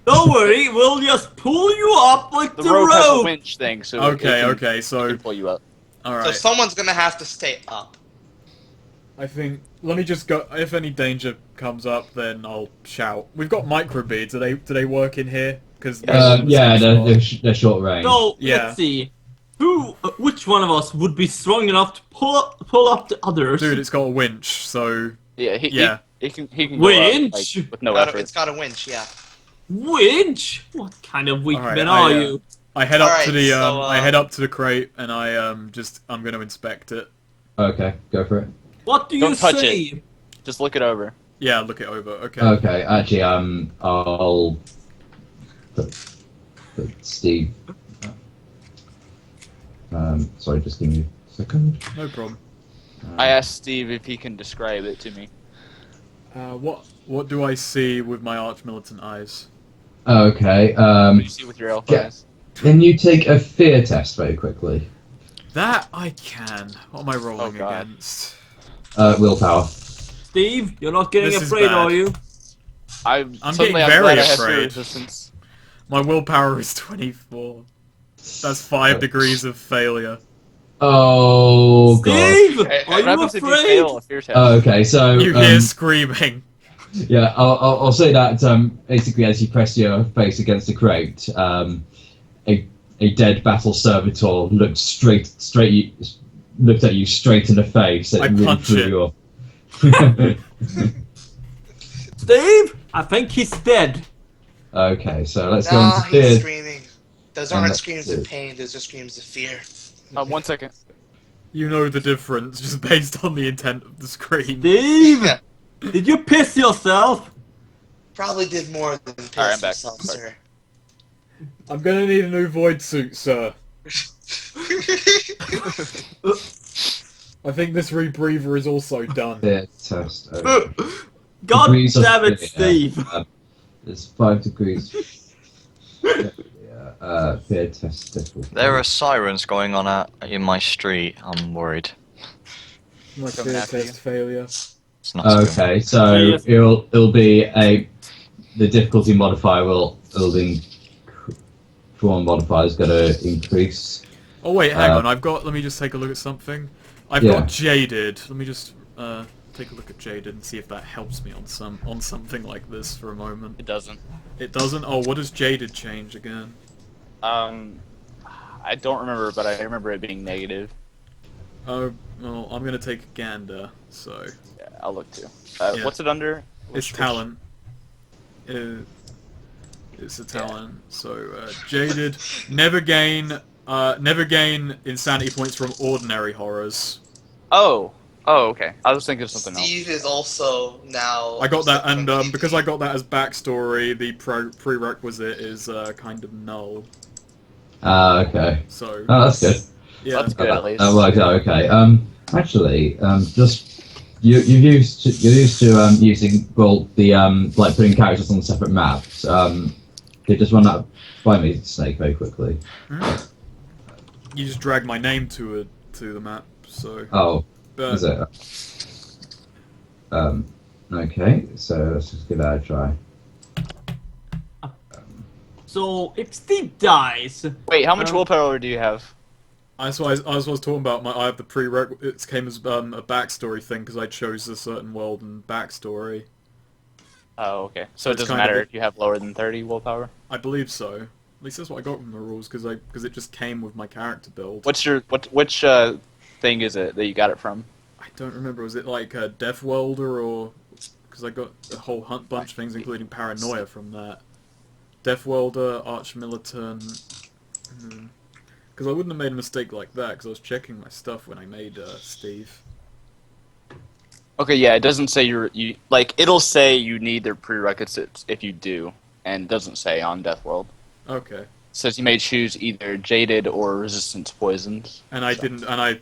Don't worry, we'll just pull you up like The the rope has a rope. winch thing, so Okay, it can, okay. it So, can pull you up. So alright. someone's gonna have to stay up. I think. Let me just go. If any danger comes up, then I'll shout. We've got microbeads. Do they work in here? Because Yeah, they're short range. So Yeah. let's see. Which one of us would be strong enough to pull up the others? dude, it's got a winch. So Yeah, Yeah. he can go up, Winch? like, with no It's effort. got a winch, yeah. Winch? What kind of weak Alright, man I, are uh, you? I head up to Alright, the so, I head up to the crate and I'm going to inspect it. Okay, go for it. What do you Don't touch say? Just look it over. Yeah, look it over. Okay. Okay, actually, I'll put Steve. Sorry, just give me a second. No problem. I asked Steve if he can describe it to me. What do I see with my arch militant eyes? Okay, What do you see with your elf yeah. eyes? can you take a fear test very quickly? That I can. What am I rolling God. against? Willpower. Steve, you're not getting This is afraid, bad. are you? I'm getting glad very I have fear afraid. resistance. My willpower is 24. That's 5 degrees of failure. Oh god. Steve, Hey, are What you happens if you afraid? fail a fear test? Okay, so You hear screaming. yeah, I'll say that basically as you press your face against the crate, a dead battle servitor looked looked at you straight in the face. I and really punch threw it. you off. Steve, I think he's dead. Okay, so let's go Nah, into he's fear. screaming. Those And aren't that's screams it. of pain, those are screams of fear. 1 second. You know the difference just based on the intent of the scream. Steve, Yeah. did you piss yourself? Probably did more than piss Alright, I'm back. himself, Sorry. sir. I'm gonna need a new void suit, sir. I think this rebreather is also done. Fear test. Okay. God Degrees of damn it, fear. Steve. There's 5 degrees. Fear test difficulty. There are sirens going on in my street. I'm worried. My Coming fear after you. test failure. It's not so good. Okay, so Yes. it'll be the difficulty modifier will be drawn modifier is going to increase. Oh wait, hang Uh, on. Let me just take a look at something. I've Yeah. got Jaded. Let me just take a look at Jaded and see if that helps me on something like this for a moment. It doesn't. It doesn't? Oh, what does Jaded change again? I don't remember, but I remember it being negative. Oh, well, I'm gonna take Gander, so... Yeah, I'll look too. Yeah. What's it under? It's talent. It's a talent. So, Jaded, never gain insanity points from ordinary horrors. Oh, okay. I was thinking of something else. Steve is also now. I got that, from and because I D&D. got that as backstory, the prerequisite is kind of null. Okay. So, Oh, that's good. yeah. That's good at least. That worked out okay. Actually, just you're used to using the like putting characters on separate maps. Can you just run that by me, Snake, very quickly? You just drag my name to the map, so... Oh, But, is it? Okay, so let's just give that a try. So if Steve dies, Wait, how much willpower do you have? that's why I was talking about. I have the prerequisites came as a backstory thing because I chose a certain world and backstory. Oh, okay. So it it's doesn't kind of matter a- if you have lower than 30 willpower? I believe so. At least that's what I got from the rules because it just came with my character build. Which thing is it that you got it from? I don't remember. Was it like Death Welder or because I got a whole bunch of things including Paranoia from that. Death Welder, Arch Militant. Because I wouldn't have made a mistake like that because I was checking my stuff when I made Steve. Okay, yeah, it doesn't say you like it'll say you need the prerequisites if you do, and it doesn't say on Death World. Okay. It says you may choose either Jaded or Resistance Poisons. And I didn't, and I,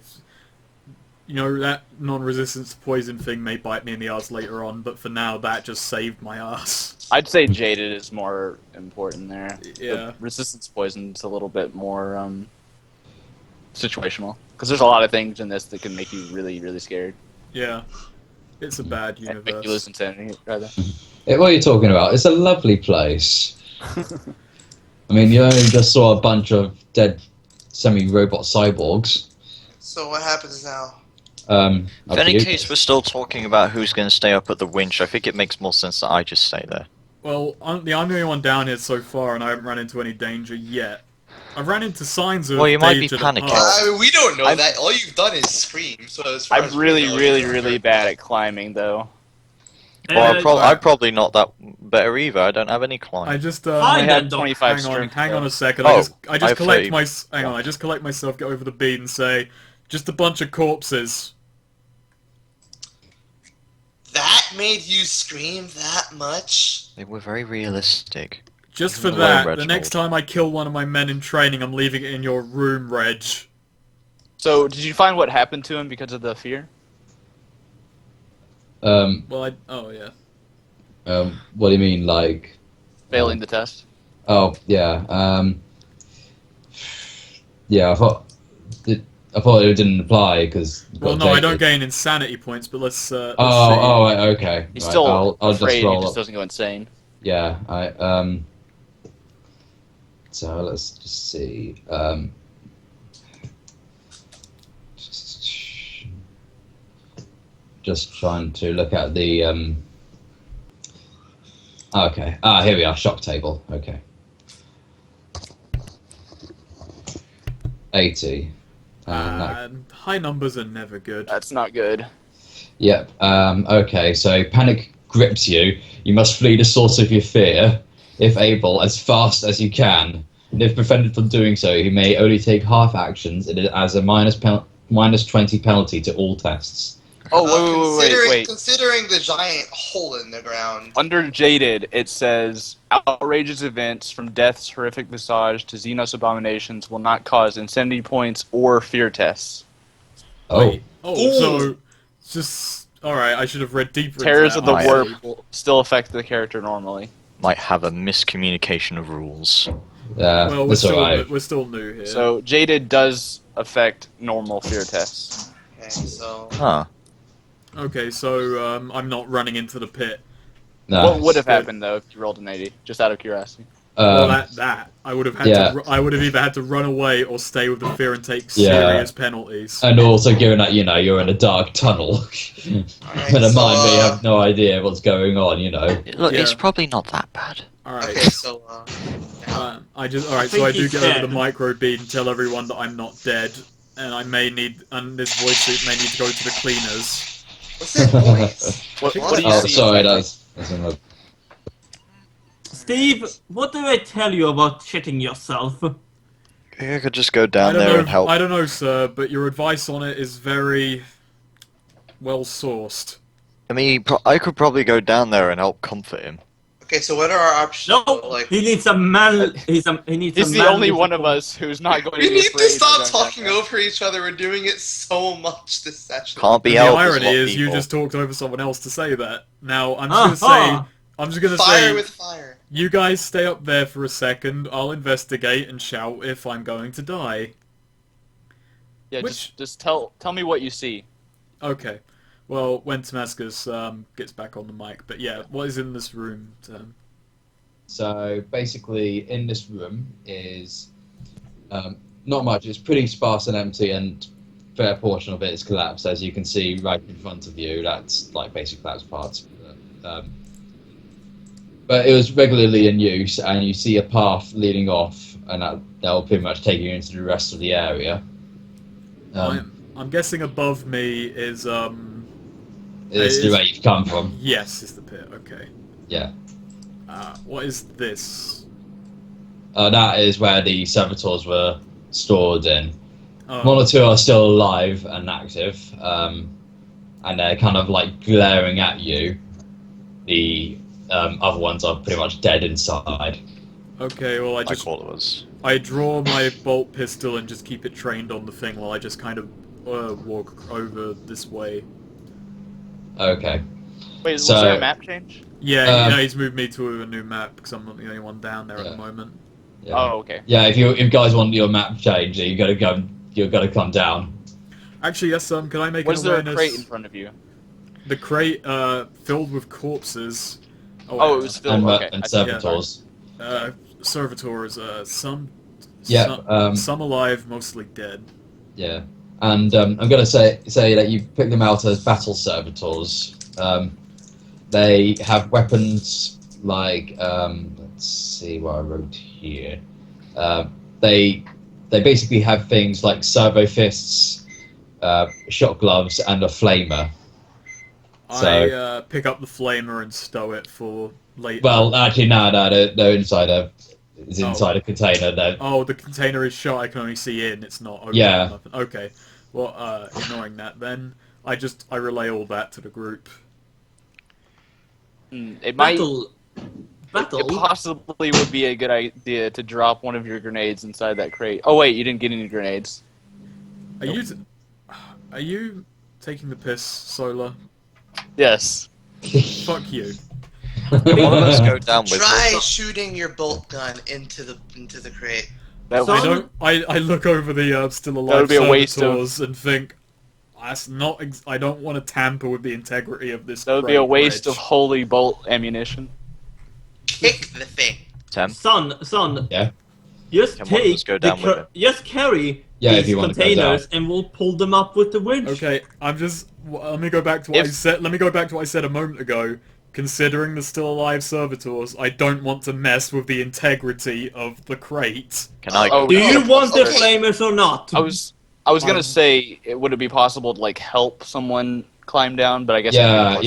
you know, that non-resistance poison thing may bite me in the ass later on, but for now, that just saved my ass. I'd say Jaded is more important there. Yeah. The Resistance Poison's a little bit more situational because there's a lot of things in this that can make you really, really scared. Yeah. It's a bad And make you lose universe. insanity, rather. What are you talking about? It's a lovely place. I mean, you only just saw a bunch of dead semi-robot cyborgs. So what happens now? Up In to any you. case, we're still talking about who's going to stay up at the winch. I think it makes more sense that I just stay there. Well, I'm the only one down here so far, and I haven't run into any danger yet. I've ran into signs of Well, you might be danger panicking. past. I mean, we don't know I'm- that. All you've done is scream. So as far as I'm we really, know, really, you're- really bad at climbing, though. Well, uh, I'm probably not that better either. I don't have any climb. I just I Fine have then, Doc. 25 hang on, strength. hang on though. a second. Oh, I I just have collect 30. my hang on. I just collect myself, get over the beat, and say, just a bunch of corpses. That made you scream that much? They were very realistic. Just for Hello, that, the Reginald. next time I kill one of my men in training, I'm leaving it in your room, Reg. So, did you find what happened to him because of the fear? Well, oh yeah. What do you mean, like? Failing the test? Oh, yeah. Yeah, I thought it didn't apply because. Well, no, I don't gain insanity points, but let's see. Oh, right, okay. He's Right, still I'll afraid, just roll he just up. doesn't go insane. Yeah, so let's just see. Just trying to look at the. Okay. Here we are. Shock table. Okay. 80. And that- High numbers are never good. That's not good. Yep. Okay. So panic grips you. You must flee the source of your fear, if able, as fast as you can. And if prevented from doing so, you may only take half actions. It is as a minus 20 penalty to all tests. Oh, wait. Considering the giant hole in the ground. Under Jaded, it says, outrageous events from Death's horrific visage to Xenos abominations will not cause insanity points or fear tests. Oh. Wait. Oh, Ooh. so it's just all right. I should have read deeper. Terrors into of that. the Right. Warp will still affect the character normally. Might have a miscommunication of rules. Well, That's alright. we're still new here. So, Jaded does affect normal fear tests. Okay, so Huh. okay, so I'm not running into the pit. No. What would have good. happened, though, if you rolled an 80? Just out of curiosity. Well, Um, that I would have had yeah. to. I would have either had to run away or stay with the fear and take Yeah. serious penalties. and also given that you're in a dark tunnel Alright, in a so, mine where you have no idea what's going on. Look, it's Yeah. probably not that bad. All right. okay, so, now, All right. So I do he's get over dead. the micro bead and tell everyone that I'm not dead, and I may need, and this void suit may need to go to the cleaners. what's that noise? What do you Oh, see? sorry, exactly? that's another. Steve, what did I tell you about shitting yourself? You could just go down there and help. I don't know, sir, but your advice on it is very well sourced. I mean, I could probably go down there and help comfort him. Okay, so what are our options? No, Like, he needs a man. He needs. He's a the manly only one of support. us who's not going we to be need afraid. to stop of going talking down there. over each other. We're doing it so much this session. Can't be And the helped. there's a irony lot of is, you people. just talked over someone else to say that. Now I'm just gonna Uh-huh. say, I'm just gonna Fire say, with fire. you guys stay up there for a second. I'll investigate and shout if I'm going to die. Yeah, Which- just tell me what you see. Okay. Well, when Damascus gets back on the mic, but yeah, what is in this room? So basically, in this room is not much. It's pretty sparse and empty, and a fair portion of it is collapsed, as you can see right in front of you. That's like basic collapsed parts. But it was regularly in use, and you see a path leading off, and that will pretty much take you into the rest of the area. I'm guessing above me is It's the way you've come from. yes, is the pit. Okay. Yeah. What is this? That is where the servitors were stored in. Oh, One or two are still alive and active, and they're kind of like glaring at you. The other ones are pretty much dead inside. okay. Well, Like all of us. I draw my bolt pistol and just keep it trained on the thing while I just kind of walk over this way. Okay. Wait, was So- there a map change? Yeah, he's moved me to a new map because I'm not the only one down there at Yeah. the moment. Yeah. Oh, okay. Yeah. If you guys want your map change, you gotta go. You gotta come down. Actually, yes, can I make Was an there a awareness? crate in front of you? The crate filled with corpses. Oh, it was filled. And, Okay. and I- servitors. Servitors. Some. Yeah, Some alive, mostly dead. Yeah. And I'm gonna say that you pick them out as battle servitors. They have weapons like let's see what I wrote here. They basically have things like servo fists, shot gloves, and a flamer. I pick up the flamer and stow it for later. Well, actually, no, they're inside a. It's Oh. inside a container. Oh, the container is shut. I can only see in. It's not open. Yeah. Or nothing. Okay. Well, ignoring that, then I relay all that to the group. It might. Battle. Battle. It possibly would be a good idea to drop one of your grenades inside that crate. Oh wait, you didn't get any grenades. Are you taking the piss, Solar? Yes. Fuck you. One of us go down with Try him. shooting your bolt gun into the crate. That So- would, I look over the still That alive would be a waste of- servitors and think that's not. I don't want to tamper with the integrity of this. that would be a crate, waste Reg. of holy bolt ammunition. Kick the thing. Tem. Son. Yeah. Just Can one of take us go down with him? just carry Yeah, if these you want to go containers and we'll pull them up with the winch. Okay, let me go back to what I If- said. Let me go back to what I said a moment ago. Considering the still alive servitors, I don't want to mess with the integrity of the crate. Can I? Oh, Do you want the Okay. flamers or not? I was gonna say, would it be possible to like help someone climb down? But I guess Yeah.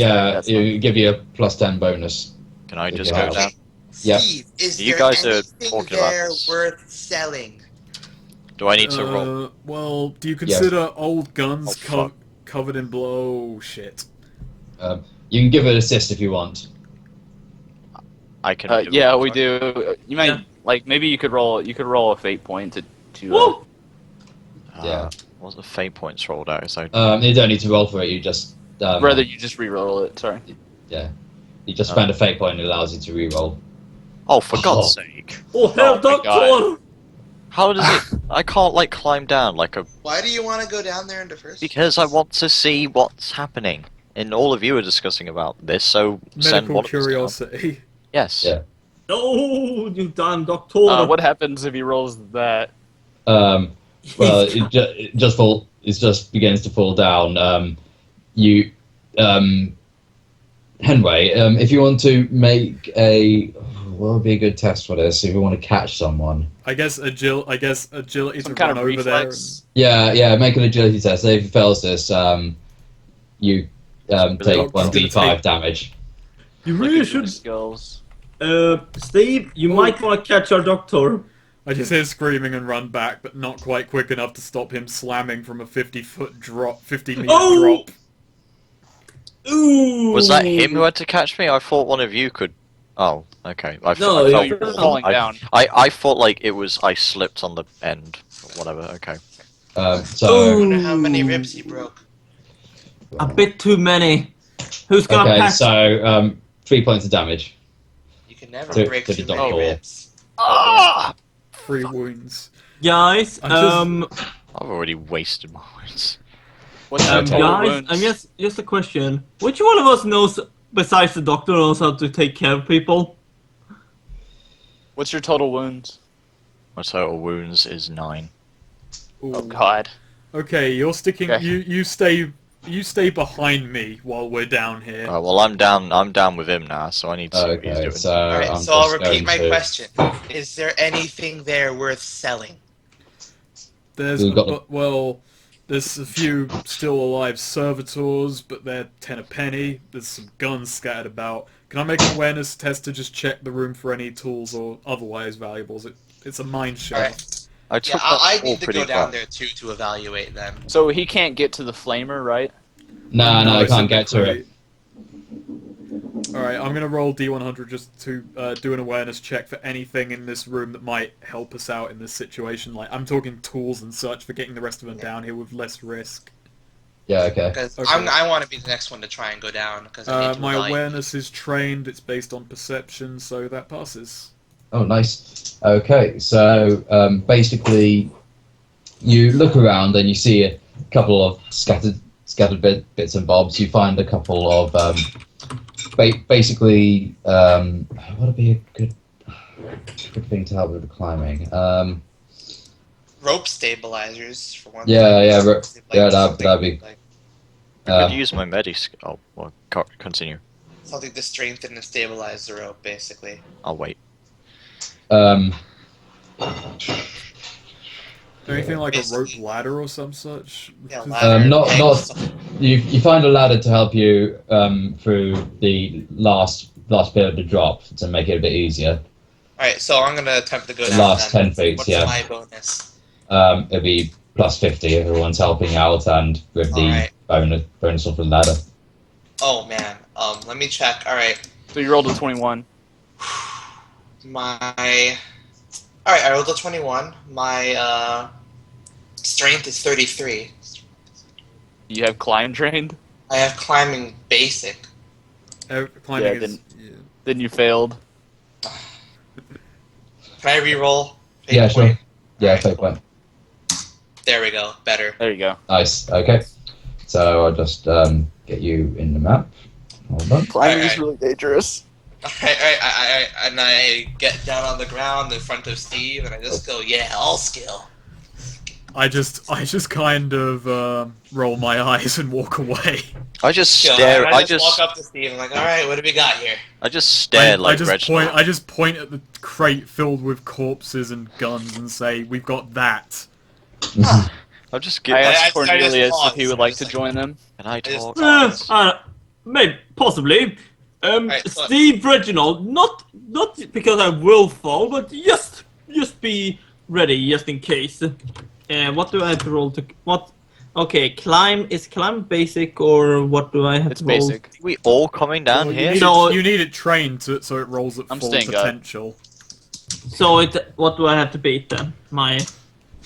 You give you a +10 bonus. Can I just Yeah. go down? Yeah. Steve, is You there guys are anything talking about there this. worth selling? Do I need to roll? Well, do you consider old guns Oh, fuck. covered in blood? Oh, shit. You can give it assist if you want. I can. do Yeah, it. we do. You might Yeah. like maybe you could roll a fate point to Woo! Yeah. What's the fate points rolled out? So You don't need to roll for it. You just rather you just re-roll it. Sorry. you just spend a fate point and it allows you to re-roll. for God's sake! Oh hell, Oh my doctor! How does it? I can't like climb down like a Why do you want to go down there in the first because I place? want to see what's happening. And all of you are discussing about this, so send Medical one of us down. curiosity. Yes. Yeah. Oh, you damn doctor. What happens if he rolls that? Well, it just begins to fall down. You, Henway, if you want to make what would be a good test for this? If you want to catch someone. I guess agility Some to kind run of over there. reflex. Yeah, make an agility test. If it fails this, you take 1d5 damage. You Look really at your should. skills. Steve, you might want to catch our doctor. I just hear screaming and run back, but not quite quick enough to stop him slamming from a 50-foot drop, 50-meter Oh! drop. Ooh. Was that him who had to catch me? I thought one of you could. Oh, okay. I No, I No, felt you were fell falling I, down. I thought like it was I slipped on the end. Or whatever. Okay. I So wonder how many ribs he broke. A bit too many. Who's gonna okay, patch? so 3 points of damage. You can never To- break to too the many doctor. ribs. Ah! 3 wounds. Guys, I'm I've already wasted my words. What's your total guys, wounds? just a question. Which one of us knows, besides the doctor, knows how to take care of people? What's your total wounds? My total wounds is 9. Ooh. Oh God. Okay, you're sticking. Okay. You stay behind me while we're down here. Well, I'm down. I'm down with him now, so I need to see what he's Okay, doing. so Alright, I'm so I'll just repeat going my to- question. Is there anything there worth selling? There's We've got there's a few still alive servitors, but they're 10 a penny. There's some guns scattered about. Can I make an awareness test to just check the room for any tools or otherwise valuables? It's a mine shaft. I Yeah, took that I all need to pretty go down well. there too to evaluate them. So he can't get to the flamer, right? No, I it's in can't the get to crate. it. Alright, I'm gonna roll D100 just to do an awareness check for anything in this room that might help us out in this situation. Like, I'm talking tools and such for getting the rest of them down here with less risk. Yeah, okay. Because Okay. I want to be the next one to try and go down. Because My awareness is trained, it's based on perception, so that passes. Oh, nice. Okay, so basically, you look around and you see a couple of scattered bits and bobs. You find a couple of basically what would be a good thing to help with the climbing. rope stabilizers for one. Yeah, thing. that'd something be. like I could use my medic. Oh, well, continue. something to strengthen and stabilize the rope, basically. I'll wait. Anything like a rope Basically. ladder or some such? Yeah, ladder, not pegs. you find a ladder to help you through the last bit of the drop to make it a bit easier. Alright, so I'm gonna attempt to go The down. last then. 10 feet, What's yeah. my bonus? It'll be plus 50 if everyone's helping out and with the Alright. bonus of the ladder. Oh man. Let me check. Alright. So you rolled a 21. Alright, I rolled a 21. My strength is 33. You have climb trained. I have climbing basic. Climbing Yeah, is... Then you failed. Can I re-roll? Fate Yeah, sure. point? Yeah, Alright, take cool. one. There we go. Better. There you go. Nice. Okay. So I'll just get you in the map. Hold on. Climbing Alright. is really dangerous. Alright, and I get down on the ground in front of Steve, and I just go, yeah, all skill. I just kind of roll my eyes and walk away. I just Skill. stare. And I just walk just. up to Steve and like, alright, what do we got here? I just stare like Reginald. I just point at the crate filled with corpses and guns and say, "We've got that." I'll just I get. I asked just Cornelius paused. if he would I like just to like- join them. Can I just- talk? Maybe, possibly. Alright, so- Steve Reginald, not because I will fall, but just be ready, just in case. What do I have to roll to what? Okay, climb basic or what do I have It's to roll? basic. We all coming down Well, here? you need it trained so it rolls at I'm full staying up. potential. So what do I have to beat then?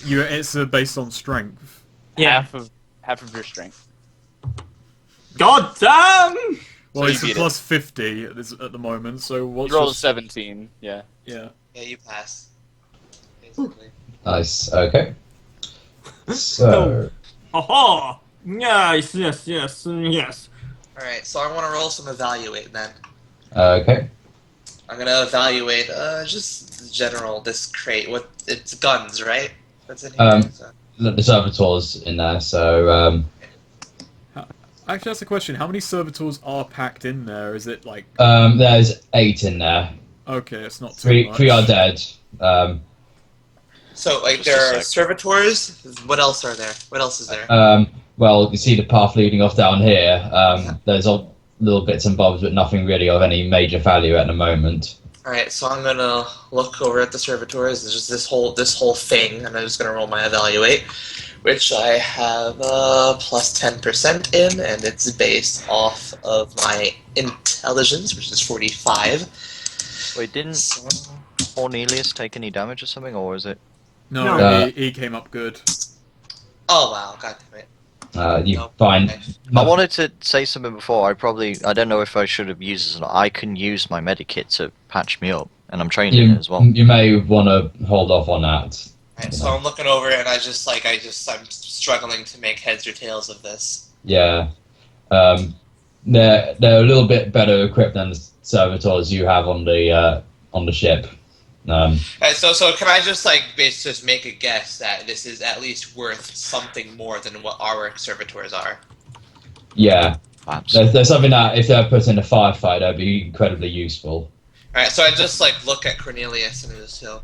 It's based on strength. Yeah. Half of your strength. God damn! Well, So it's you a beat plus 50 at the moment. So what's You rolled a your- 17. Yeah. Yeah. Yeah, you pass. Basically. Nice. Okay. So Aha! Yes. Alright, so I want to roll some evaluate then. okay. I'm gonna evaluate just general this crate. What it's guns, right? That's in here. So. The servitors in there, so Actually, that's a question. How many servitors are packed in there? Is it like... there's 8 in there. Okay, it's not too much. 3 are dead. So, like, Just a there are sec. servitors. What else are there? What else is there? Well, you see the path leading off down here. There's all little bits and bobs, but nothing really of any major value at the moment. All right, so I'm gonna look over at the servitors. There's just this whole thing, and I'm just gonna roll my evaluate, which I have plus 10% in, and it's based off of my intelligence, which is 45. Wait, didn't Cornelius take any damage or something, or was it? No, No. he came up good. Oh wow, god damn it. You Nope. find I wanted to say something before. I don't know if I should have used this or not. I can use my medikit to patch me up, and I'm trained in it as well. you may want to hold off on that. Alright, so I'm looking over and I'm struggling to make heads or tails of this. Yeah, they're a little bit better equipped than the servitors you have on the ship. Alright, so can I just just make a guess that this is at least worth something more than what our servitors are? Yeah, Perhaps. there's something that if they're put in a firefight, that'd be incredibly useful. Alright, so I just look at Cornelius and just go,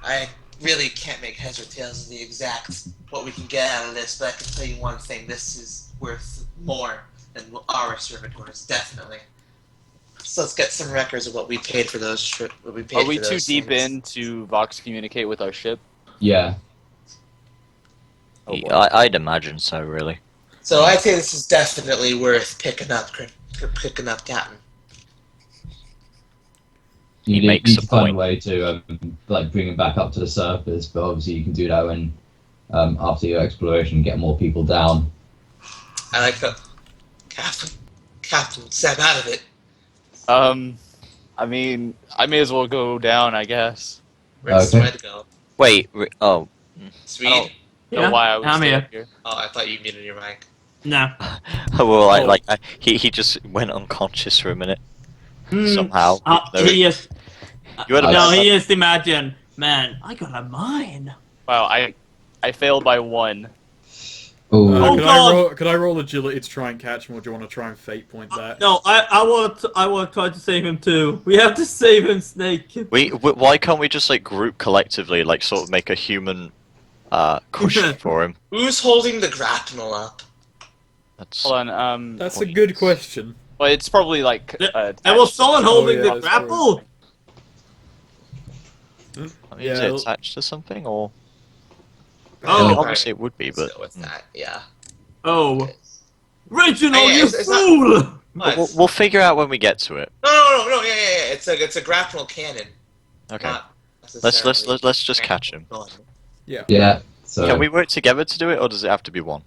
I really can't make heads or tails of the exact what we can get out of this, but I can tell you one thing, this is worth more than our servitors, definitely. So let's get some records of what we paid for those. What we paid Are we for too those deep things. in to Vox communicate with our ship? Yeah. Oh, boy. I'd imagine so, really. So I'd say this is definitely worth picking up, Captain. You makes need a to find a point. way to bring him back up to the surface, but obviously you can do that when after your exploration, get more people down. I like that. Captain, snap out of it. I mean, I may as well go down, I guess. Where's Okay. Swed go? Wait, oh. Swede? don't- Yeah, Know why I was I'm still here. Oh, I thought you muted your mic. No. Well, Oh. he just went unconscious for a minute. Hmm. Somehow. No, He is. You had a No, bad- he is imagine. Man, I got a mine. Wow, I failed by 1. Ooh. Oh, Could God. I roll agility to try and catch him, or do you want to try and fate point that? No, I want to try to save him too. We have to save him, Snake. why can't we just group collectively, sort of make a human cushion for him? Who's holding the grapnel up? That's Hold on, That's a good question. well, it's probably There was someone holding yeah, the that's grapple. I mean, Yeah, is it it'll- attached to something or? Oh. I mean, obviously it would be, Let's but go with that. Yeah. Oh, Reginald, Hey, you it's not- fool! we'll figure out when we get to it. No. Yeah. It's a grapnel cannon. Okay. Not Let's necessarily just catch him. gun. Yeah. So Can we work together to do it, or does it have to be one?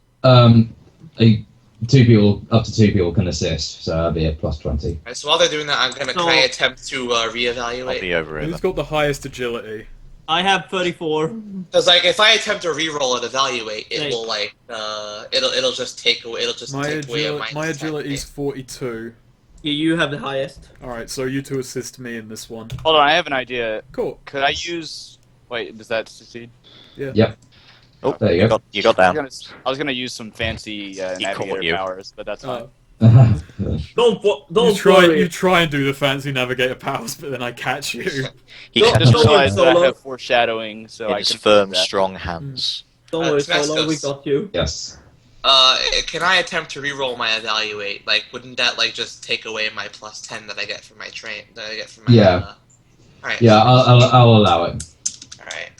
two people, up to 2 people can assist, so that'll be a plus 20. Alright, so while they're doing that, can I attempt to I'll reevaluate? be over it. Who's got the highest agility? I have 34. Because if I attempt to re-roll and evaluate, it Right. will it'll just take away. It'll just take away a minus My 10. agility's 42. Yeah, you have the highest. Alright, so you two assist me in this one. Hold on, I have an idea. Cool. Could I use? Wait, does that succeed? Oh, There you go. You got I down. was gonna use some fancy caught navigator you. powers, but that's fine. Don't You worry. try and do the fancy navigator powers, but then I catch you. He Don't- Just catches don't worry, realized that I Solo. have foreshadowing, so in I his can firm, do that. strong hands. Don't worry, Smash Solo, we goes. got you. Yes. Can I attempt to re-roll my evaluate? Wouldn't that just take away my plus 10 that I get from my train? That I get from my. Yeah. Alright. Yeah, I'll allow it. Alright.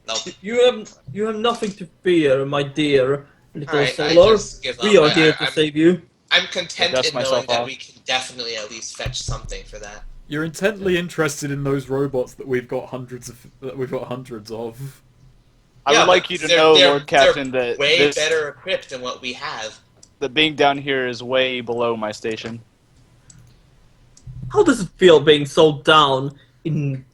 Nope. You have nothing to fear, my dear little Alright, I Solar. just give up. We are here to save you. I'm content dust in knowing myself that off. we can definitely at least fetch something for that. You're intently interested in those robots that we've got hundreds of. I Yeah, would like but you to they're- know, they're- Lord Captain, that Way this, better equipped than what we have. that being down here is way below my station. How does it feel being so down in?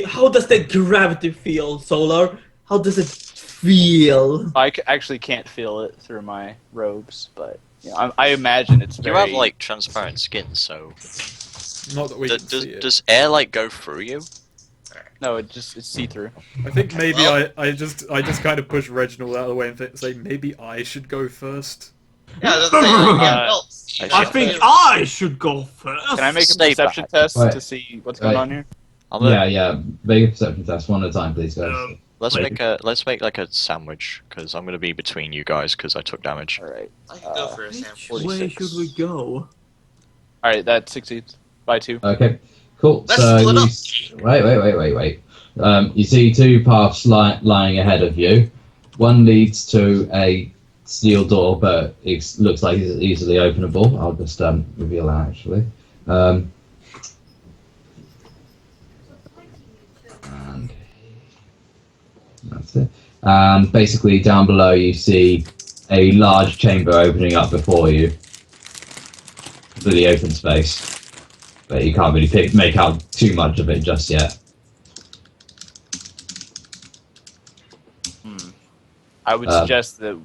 How does the gravity feel, Solar? How does it feel? Actually can't feel it through my robes, but I imagine it's You very. have transparent skin, so Not that we can see it. Does air like go through you? No, it's see through. I think maybe Well- I just kind of push Reginald out of the way and say maybe I should go first. Yeah, that's the thing. Yeah, well, I think I should go first. Can I make a Stay perception back. test Right. to see what's going Right. on here? I'm gonna, Yeah. Make a perception test one at a time, please, guys. let's Wait. make like a sandwich because I'm gonna be between you guys because I took damage. All right. I can go for a sandwich. Which way 46. should we go? All right, that succeeds by 2. Okay, cool. Let's so split you up. wait. You see two paths lying ahead of you. One leads to a steel door, but it looks like it's easily openable. I'll just reveal that actually. And that's it. And basically, down below you see a large chamber opening up before you, really open space. But you can't really make out too much of it just yet. I would Um, suggest that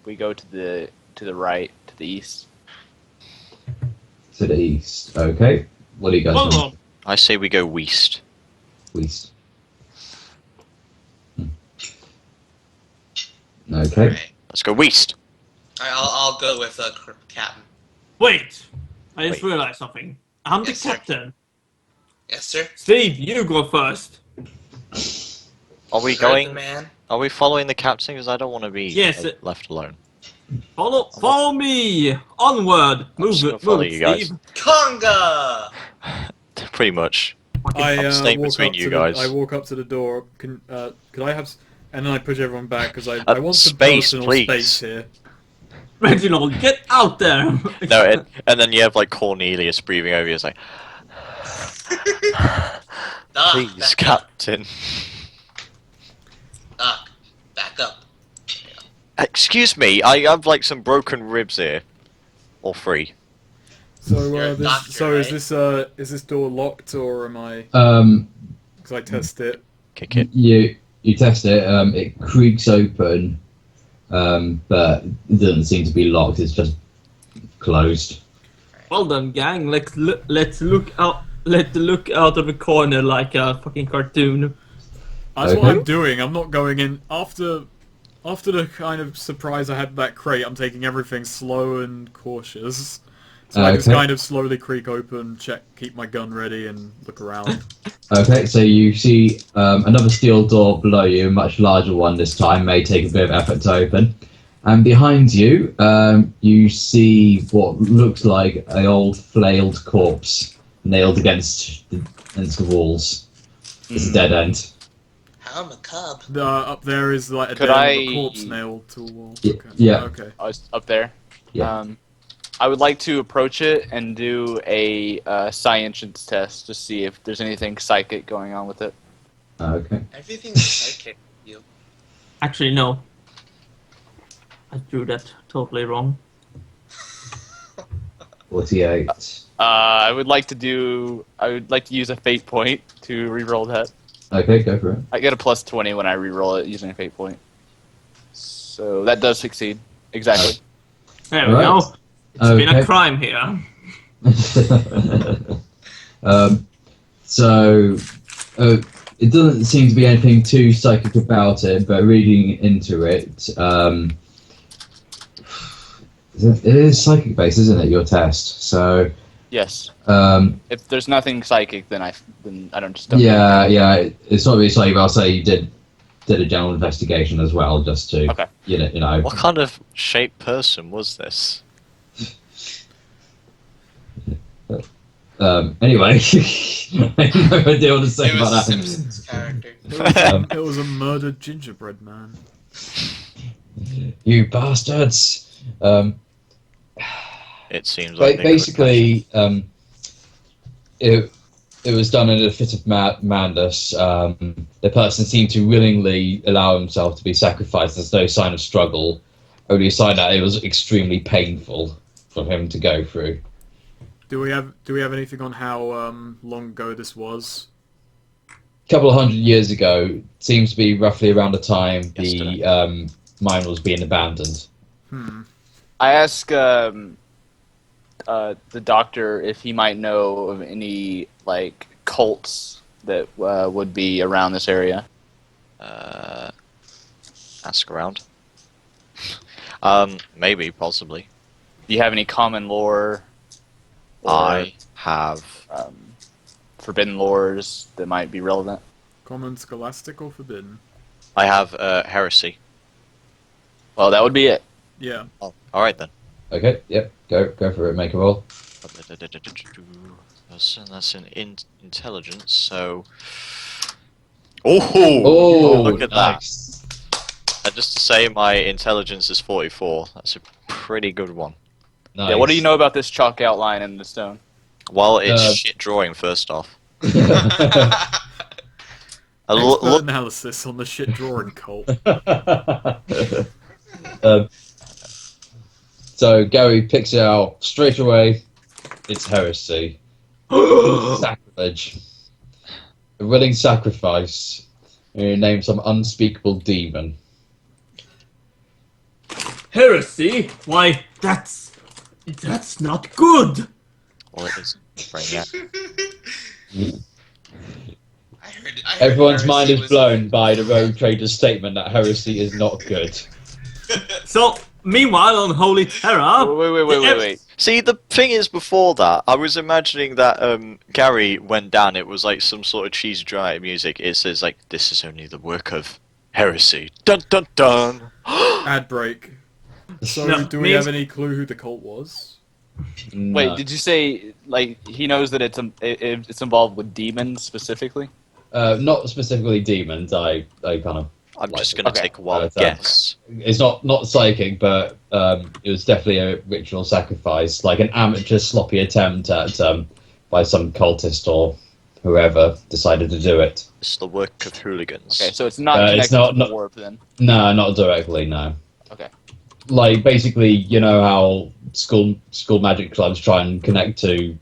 we go to the right, to the east. To the east. Okay. What do you guys Hold want? on. I say we go west. East. Okay. Alright. Let's go west. I'll go with Captain. Wait. I just Wait. realized something. I'm Yes, the sir. captain. Yes, sir. Steve, you go first. Are we Heard the going? man. Are we following the captain? Because I don't want to be Yes, left alone. Follow me. Onward. I'm just Move gonna it, follow move it, you guys. Steve. Conga. Pretty much. I staying walk between up you to guys. I walk up to the door. Could I have? And then I push everyone back because I want some Space, personal please. space here. Reginald, get out there. No, and then you have like Cornelius breathing over you. It's like, Doc, please, back up. captain. Doc, back up. Excuse me, I have like some broken ribs here, or 3. So You're a doctor, is this door locked or am I? Because I test it. Kick it. You test it. It creaks open, but it doesn't seem to be locked. It's just closed. Well done, gang. Let's look out. Let's look out of the corner like a fucking cartoon. That's what Okay. I'm doing. I'm not going in after the kind of surprise I had with that crate. I'm taking everything slow and cautious. So I just Okay. kind of slowly creak open, check, keep my gun ready, and look around. Okay, so you see another steel door below you, a much larger one this time, may take a bit of effort to open. And behind you, you see what looks like an old flailed corpse nailed against the walls. It's a dead end. How macabre. Up there is like a Could dead I- corpse nailed to a wall. Y- Okay. yeah. Okay. I was up there. Yeah. I would like to approach it and do a science test to see if there's anything psychic going on with it. Okay. Everything's psychic. You. Actually, no. I drew that totally wrong. 48. I would like to use a fate point to reroll that. Okay, go for it. I get a plus 20 when I reroll it using a fate point. So that does succeed. Exactly. There we Right. go. It's been a Okay. crime here. So, it doesn't seem to be anything too psychic about it, but reading into it, it is psychic based, isn't it? Your test. So, Yes. um, If there's nothing psychic, then I don't. yeah, it's not really psychic. But I'll say you did a general investigation as well, just to Okay. you know. What kind of shaped person was this? Anyway, I have no idea what to say It about was a that. Simpsons character. It was a murdered gingerbread man. You bastards! It seems like Basically, it was done in a fit of madness. The person seemed to willingly allow himself to be sacrificed. There's no sign of struggle, only a sign that it was extremely painful for him to go through. Do we have anything on how long ago this was? A couple of 100 years ago, seems to be roughly around the time Yesterday. the mine was being abandoned. Hmm. I ask. the doctor if he might know of any like cults that would be around this area. Ask around. Maybe, possibly. Do you have any common lore or I have. forbidden lores that might be relevant? Common, scholastic, or forbidden? I have heresy. Well, that would be it. Yeah. Oh, all right then. Okay, yep, go for it, make a roll. That's an intelligence. So. Oh, Oh, look at nice. that! And just to say, my intelligence is 44. That's a pretty good one. Nice. Yeah. What do you know about this chalk outline in the stone? Well, it's Uh, shit drawing first off. Expert analysis on the shit drawing cult. um, so Gary picks it out straight away. It's heresy. Sacrilege. A willing sacrifice. You name some unspeakable demon. Heresy? Why, that's not good. Well, it is. Brainiac. I heard Everyone's heresy mind is was- blown by the Rogue Trader's statement that heresy is not good. So, meanwhile, on Holy Terror, Wait. See, the thing is, before that, I was imagining that Gary went down. It was like some sort of cheese dry music. It says like, "This is only the work of heresy." Dun dun dun. Ad break. So, No, do we have any clue who the cult was? No. Wait, did you say like he knows that it's involved with demons specifically? Not specifically demons. I kind of. I'm just gonna Okay. take a wild so- guess. It's not psychic, but it was definitely a ritual sacrifice, like an amateur sloppy attempt at by some cultist or whoever decided to do it. It's the work of hooligans. Okay, so it's not It's connected not- to not- the warp then. No, not directly. No. Okay. Like basically, you know how school magic clubs try and connect to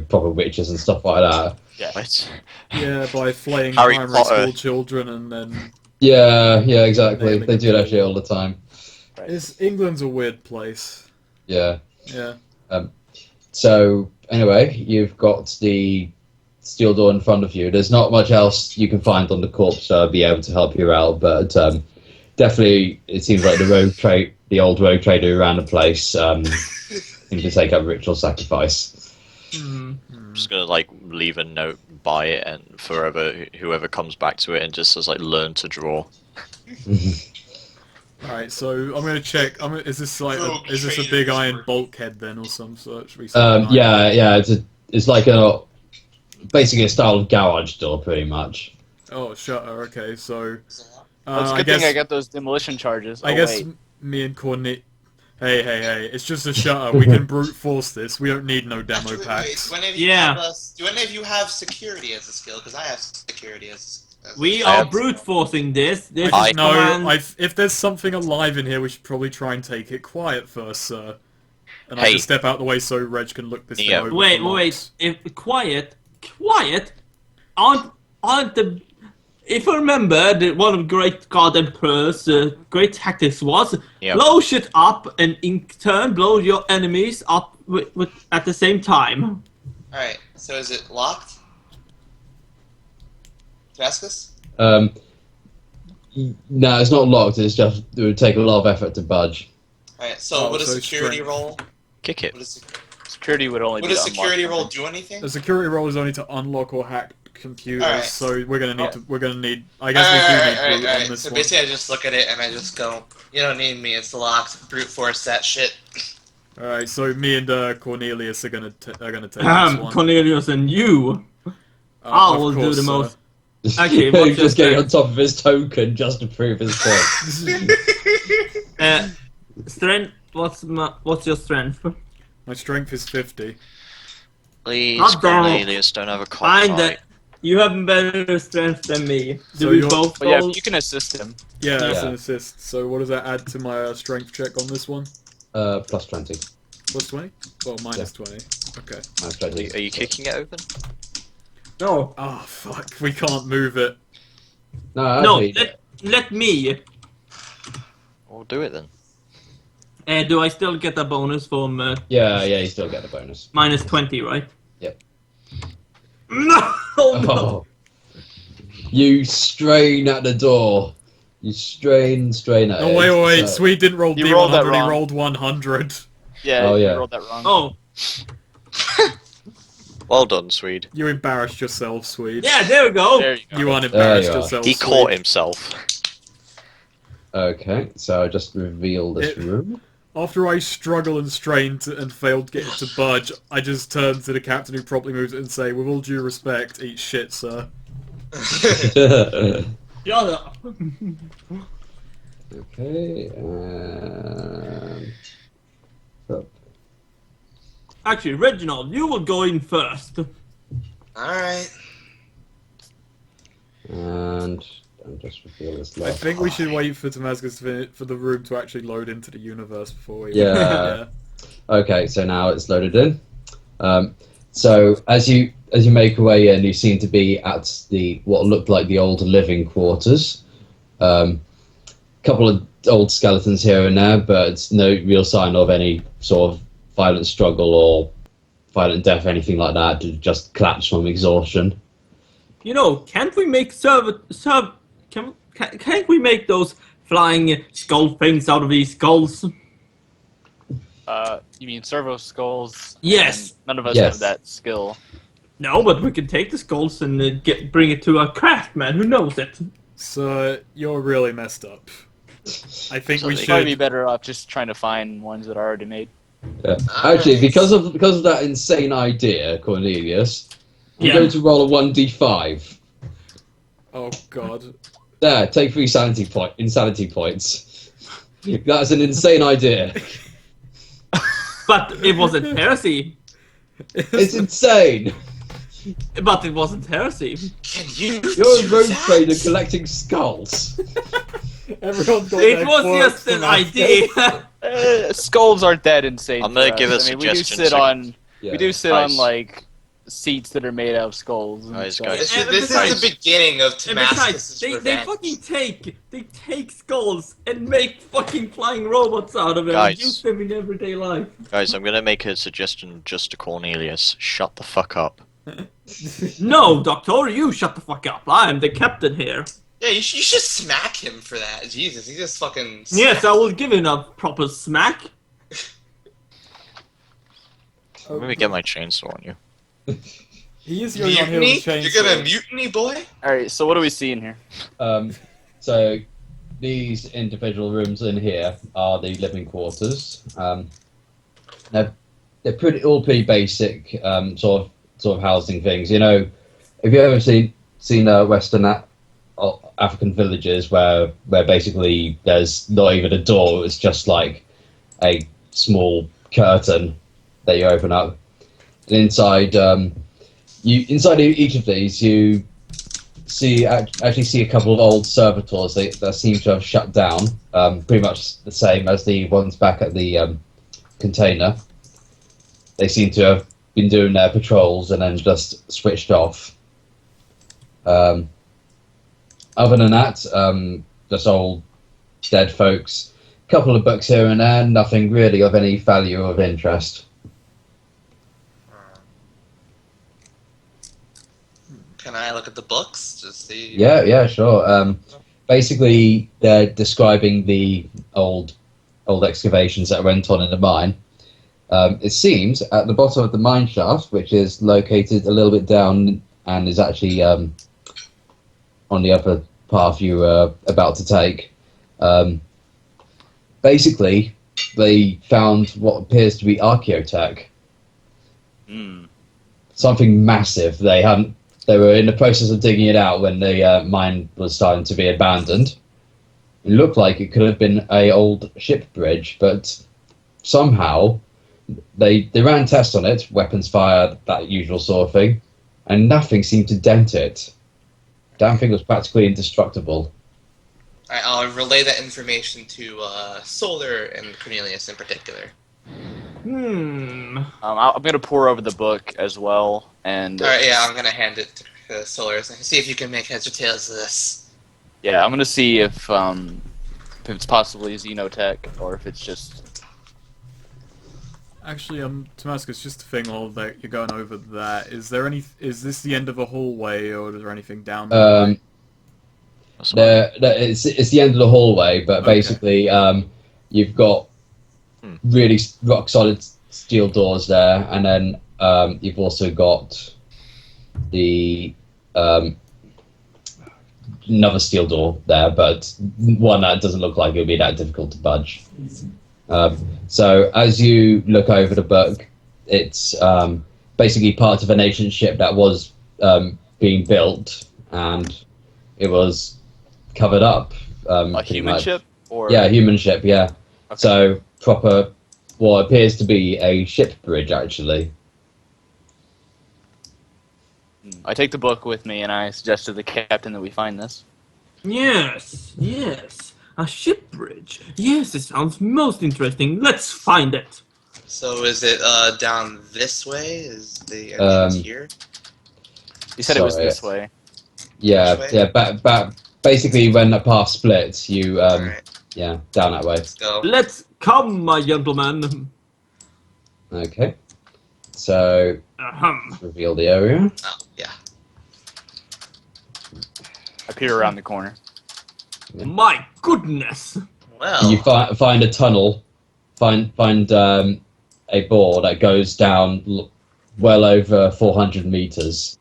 proper witches and stuff like that. What? Yeah, by flaying Harry primary Potter. school children and then... Yeah, exactly. Naming They do a that cult. shit all the time. England's a weird place. Yeah. Yeah. So anyway, you've got the steel door in front of you. There's not much else you can find on the corpse to be able to help you out, but definitely it seems like the old rogue trader who ran the place seemed to take up ritual sacrifice. I'm just gonna like leave a note by it, and whoever comes back to it, and just says like, "Learn to draw." Alright, so I'm gonna check. Is this like is this a big Traders iron were- bulkhead then, or some sort? Should we say an iron Yeah. It's like basically a style of garage door, pretty much. Oh, shutter. Okay, so Well, it's a I good guess thing I got those demolition charges. I Oh, guess wait. me and Corny. Hey! It's just a shutter. We can brute force this. We don't need no demo Wait, packs. do any of you Yeah. have do any of you have security as a skill? Because I have security as a we skill. are have- brute forcing this. This I is know. command. If there's something alive in here, we should probably try and take it quiet first, sir. And I Hey. just step out the way so Reg can look this thing Yeah. over. Wait. for locks. If quiet. Aren't the? If you remember, one of the great God Emperor's great tactics was Yep. blow shit up and in turn blow your enemies up at the same time. Alright, so is it locked? Damascus? No, it's not locked. It's just it would take a lot of effort to budge. Alright, so Oh, would a so security strength. roll? Kick it. Would a, Security would only would be a to unlock security roll something. do anything? The security roll is only to unlock or hack computers, Alright. so we're gonna need I guess we do need brute on this So one. basically, I just look at it and I just go, "You don't need me. It's locked. Brute force that shit." Alright, so me and Cornelius are gonna take this one. Cornelius and you. I Of will do course, the sir. most. Okay, what's your just getting on strength? top of his token just to prove his point. Strength. What's your strength? My strength is 50. Please, God damn it. Cornelius, don't have a Fine cockfight. then. You have better strength than me. Do So we you're- both But yeah, roll? you can assist him. Yeah, that's Yeah. an assist. So what does that add to my strength check on this one? Plus 20. Plus 20? Well, minus 20. Okay. Minus Are 20. you kicking it open? No. Oh, fuck. We can't move it. No, No. actually, Let me. Well, do it then. Do I still get a bonus from Yeah, you still get a bonus. minus 20, right? Yep. No! Oh, no! Oh. You strain at the door. You strain at No, it. wait. So- Sweet didn't roll You D100, rolled that he wrong. rolled 100. Yeah, Oh, yeah. you rolled that wrong. Oh, Well done, Swede. You embarrassed yourself, Sweet. yeah, there we go! There you go. You unembarrassed There you are. yourself, He Sweet. caught himself. Okay, so I just reveal this room. After I struggle and strain and failed to get it to budge, I just turn to the captain who promptly moves it and say, with all due respect, eat shit, sir. Shut up! Okay, and... Actually, Reginald, you will go in first. Alright. And I'll just reveal this I last think we part. should wait for Damascus for the room to actually load into the universe before we... Yeah. Okay, so now it's loaded in. So as you make your way in, you seem to be at the what looked like the old living quarters. Couple of old skeletons here and there, but no real sign of any sort of violent struggle or violent death, anything like that. Just collapse from exhaustion. You know, can't we make can't we make those flying skull things out of these skulls? You mean servo skulls? Yes. And none of us Yes. have that skill. No, but we can take the skulls and bring it to a craftsman who knows it. So, you're really messed up. I think we You'd probably be should... better off just trying to find ones that are already made. Yeah. Actually, because of that insane idea, Cornelius, I'm Yeah. going to roll a 1d5. Oh, God. There, take 3 insanity points. That's an insane idea. But it wasn't heresy. It's insane. But it wasn't heresy. Can you You're a do rogue that? trader collecting skulls. Everyone's got It their was quirks just an from Africa. idea. Skulls aren't that insane. I'm gonna for give a us. I mean, we do suggestion, sit so- on Yeah. we do sit Guys. on like seats that are made out of skulls. And Guys, stuff. guys. This, And is, this besides- is the beginning of And besides, Damascus's they revenge. fucking take skulls and make fucking flying robots out of them Guys. and use them in everyday life. Guys, I'm gonna make a suggestion just to Cornelius. Shut the fuck up. No, Doctor, you shut the fuck up. I am the captain here. Yeah, you should smack him for that. Jesus, he just fucking. Yes, I will give him a proper smack. I'm gonna get my chainsaw on you. He is going on here with Mutiny? a chainsaw. You're gonna mutiny, boy? All right. So what do we see in here? So these individual rooms in here are the living quarters. They're all pretty basic sort of housing things. You know, have you ever seen Western African villages where basically there's not even a door, it's just like a small curtain that you open up. And inside each of these you actually see a couple of old servitors that seem to have shut down, pretty much the same as the ones back at the container. They seem to have been doing their patrols and then just switched off. Other than that, just old dead folks. Couple of books here and there, nothing really of any value or of interest. Can I look at the books? Just see. Yeah, sure. Basically, they're describing the old excavations that went on in the mine. It seems at the bottom of the mine shaft, which is located a little bit down and is actually on the upper path you were about to take. Basically, they found what appears to be archaeotech. Something massive. They were in the process of digging it out when the mine was starting to be abandoned. It looked like it could have been a old ship bridge, but somehow they ran tests on it, weapons fired, that usual sort of thing, and nothing seemed to dent it. Damn thing was practically indestructible. Alright, I'll relay that information to Solar and Cornelius in particular. Hmm. I'm gonna pour over the book as well, and Alright, yeah, I'm gonna hand it to Solar. See if you can make heads or tails of this. yeah, I'm gonna see if it's possibly Xenotech or if it's just Actually, Damascus, just to think while that you're going over that, is there any? Is this the end of a hallway, or is there anything down that way? That's fine. It's the end of the hallway, but Okay. basically, you've got really rock solid steel doors there, and then you've also got the another steel door there, but one that doesn't look like it would be that difficult to budge. So as you look over the book, it's basically part of an ancient ship that was being built, and it was covered up. A pretty human much. ship? Or Yeah, human ship. Yeah. Okay. So proper, what appears to be a ship bridge, actually. I take the book with me and I suggest to the captain that we find this. Yes, yes. A ship bridge. Yes, it sounds most interesting. Let's find it. So is it down this way? Is the entrance here? He said it was Sorry. this way. Yeah, Which way? yeah. Basically, when the path splits, you Alright, yeah, down that way. let's go. Let's come, my gentlemen. Okay. So Ahem. reveal the area. Oh, yeah. I peer around the corner. My goodness. Well, You find a tunnel. Find a bore that goes down well over 400 meters.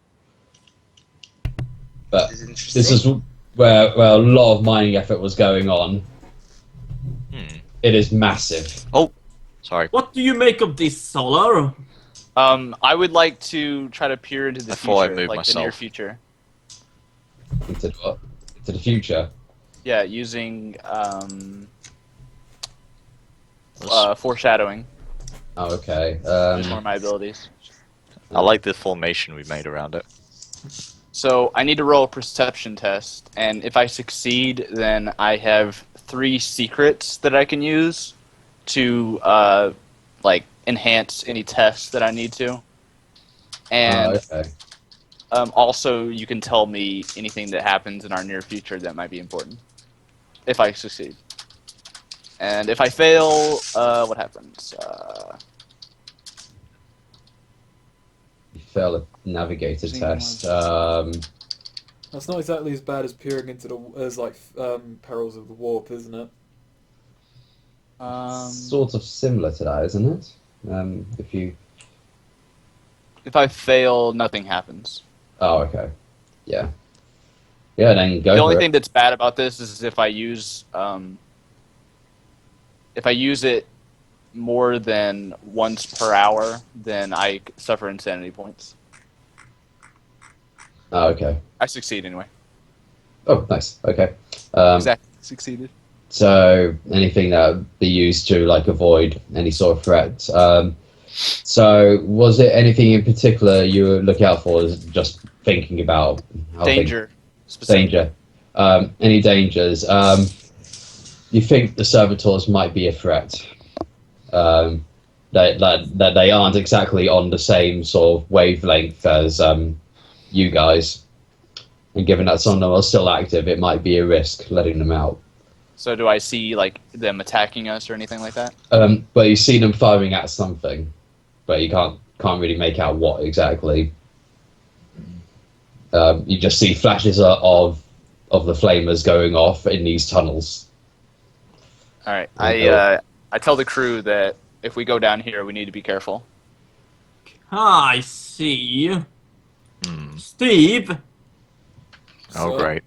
But this is interesting. this is where a lot of mining effort was going on. It is massive. Sorry. What do you make of this, Solar? I would like to try to peer into the I thought I future, moved like the near myself. future. Into what? Into the future. Yeah, using foreshadowing. Oh, okay. Use more of my abilities. I like the formation we made around it. So I need to roll a perception test, and if I succeed, then I have 3 secrets that I can use to like enhance any tests that I need to. And okay. also, you can tell me anything that happens in our near future that might be important. If I succeed. And if I fail, what happens? You fail a navigator Single test. That's not exactly as bad as peering into perils of the warp, isn't it? Sort of similar to that, isn't it? If you. If I fail, nothing happens. Oh, okay. Yeah. Yeah, then go The for only it. thing that's bad about this is if I use it more than once per hour, then I suffer insanity points. Oh, okay. I succeed anyway. Oh, nice. Okay. Exactly, succeeded. So anything that would be used to like avoid any sort of threat. So was it anything in particular you were looking out for? Is it just thinking about how Danger. danger? Any dangers? You think the servitors might be a threat? That they aren't exactly on the same sort of wavelength as you guys, and given that some of them are still active, it might be a risk letting them out. So do I see like them attacking us or anything like that? But you see them firing at something, but you can't really make out what exactly. You just see flashes of the flamers going off in these tunnels. All right. Okay. I tell the crew that if we go down here, we need to be careful. I see. Steve, Oh, So, great.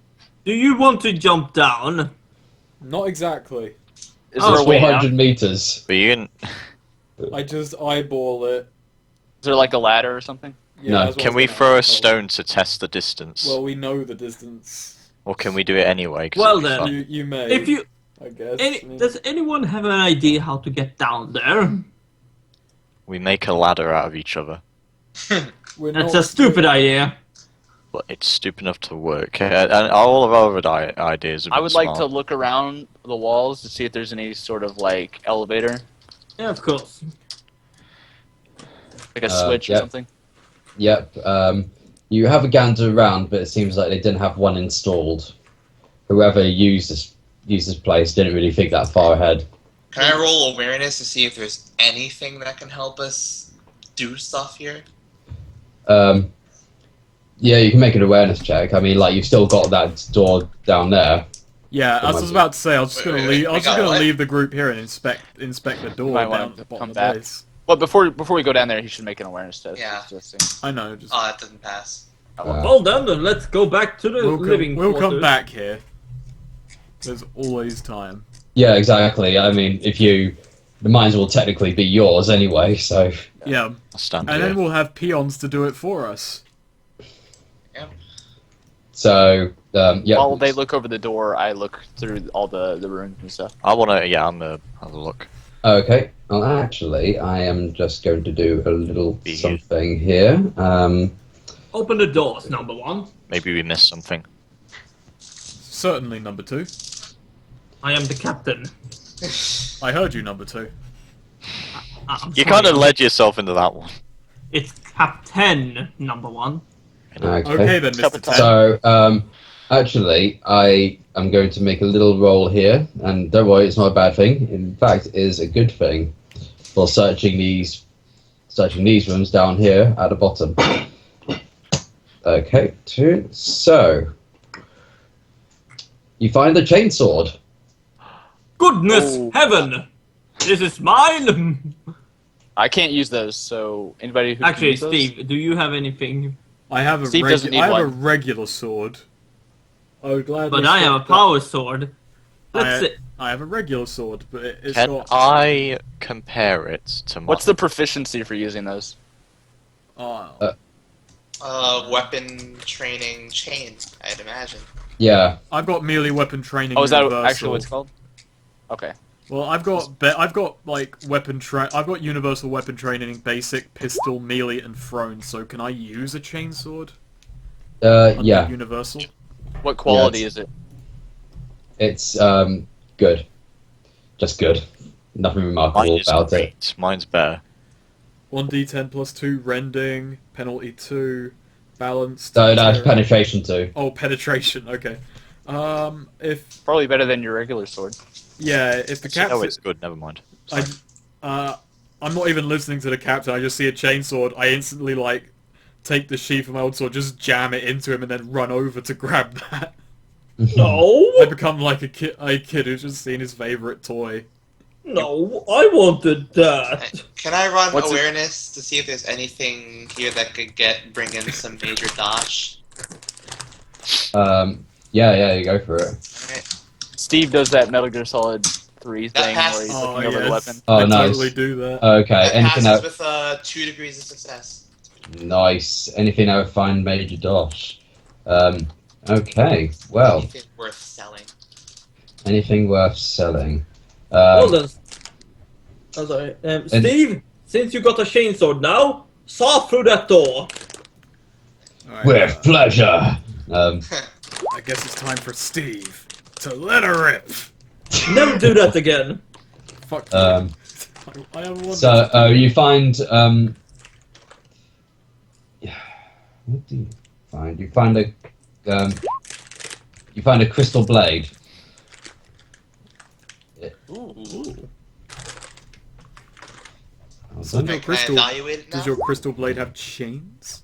do you want to jump down? Not exactly. Is Oh, there a way out? 400 meters. But you can, I just eyeball it. Is there like a ladder or something? Yeah, No. that's what I can was we gonna throw a ask. stone to test the distance? Well, we know the distance. Or can we do it anyway? 'Cause Well it'd be then. fun. You may. If you, I guess. I mean, does anyone have an idea how to get down there? We make a ladder out of each other. we're That's not a stupid idea. But it's stupid enough to work. And all of our other ideas are I would like to look around the walls to see if there's any sort of like elevator, Yeah, of course. like a switch or yeah. something. Yep. You have a gander around, but it seems like they didn't have one installed. Whoever used this place didn't really think that far ahead. Can I roll awareness to see if there's anything that can help us do stuff here? Yeah, you can make an awareness check. I mean, like you've still got that door down there. Yeah, I was about to say I was just Wait, gonna wait, leave. wait, I was I just got gonna what? leave the group here and inspect the door might down wanna at the bottom come of the back. base. Well, before we go down there, he should make an awareness test. Yeah. Just I know. Just Oh, that doesn't pass. Well then, let's go back to the living we'll quarters. come back here. There's always time. Yeah, exactly. I mean, the mines will technically be yours anyway. So Yeah, I'll stand and here. then we'll have peons to do it for us. so yeah. While they look over the door, I look through all the rooms and stuff. I wanna, yeah, I'm gonna have a look. Okay. Well, actually, I am just going to do a little Be here. something here. Open the doors, number one. Maybe we missed something. Certainly, number 2. I am the captain. I heard you, number 2. I'm You sorry, kind of led yourself into that one. It's Captain number one. Okay then, Mr. Ten. So, actually, I am going to make a little roll here, and don't worry, it's not a bad thing. In fact, it is a good thing for searching these rooms down here at the bottom. Okay, 2. So, you find a chainsword. Goodness Oh. heaven! This is mine! I can't use those, so anybody who can Actually, use those? Steve, do you have anything? I have a Steve doesn't need I have a one. regular sword. I would gladly. But I have a swap that. power sword. Let's see. I have a regular sword, but it's Can got. I compare it to What's the proficiency for using those? Oh, Weapon training chain, I'd imagine. Yeah. I've got melee weapon training. Oh, is that universal. actually what it's called? Okay. Well, I've got like I've got universal weapon training, basic, pistol, melee, and thrown. So can I use a chainsword? Under Yeah. Universal. What quality is it? It's good. Just good. Nothing Mine remarkable is about it. great. Mine's better. 1d10 plus 2 rending, penalty 2, balanced. No, that's terror- penetration too. Oh, penetration. Okay. If Probably better than your regular sword. if the Actually, no, captain, it's good. Never mind. I'm not even listening to the captain. I just see a chainsword. I instantly like take the sheath of my old sword, just jam it into him, and then run over to grab that. No! I become like a kid who's just seen his favorite toy. No, I wanted that! Can I run What's it- awareness to see if there's anything here that could bring in some major dosh? Yeah, you go for it. Alright. Steve does that Metal Gear Solid 3 That thing passes. where he's Oh looking over the yes, weapon. Oh, I nice. totally do that. Okay, That anything passes out? with 2 degrees of success. Nice. Anything out? Find Major Dosh. Okay. Well, Anything worth selling. anything worth selling? Hold on. I'm sorry. Steve, since you got a chainsword now, saw through that door! Alright, With pleasure. I guess it's time for Steve to let her rip. Never do that again! Fuck you. I have one. So you find what do you find? You find a crystal blade. Ooh. So Can I evaluate it now? Does your crystal blade have chains?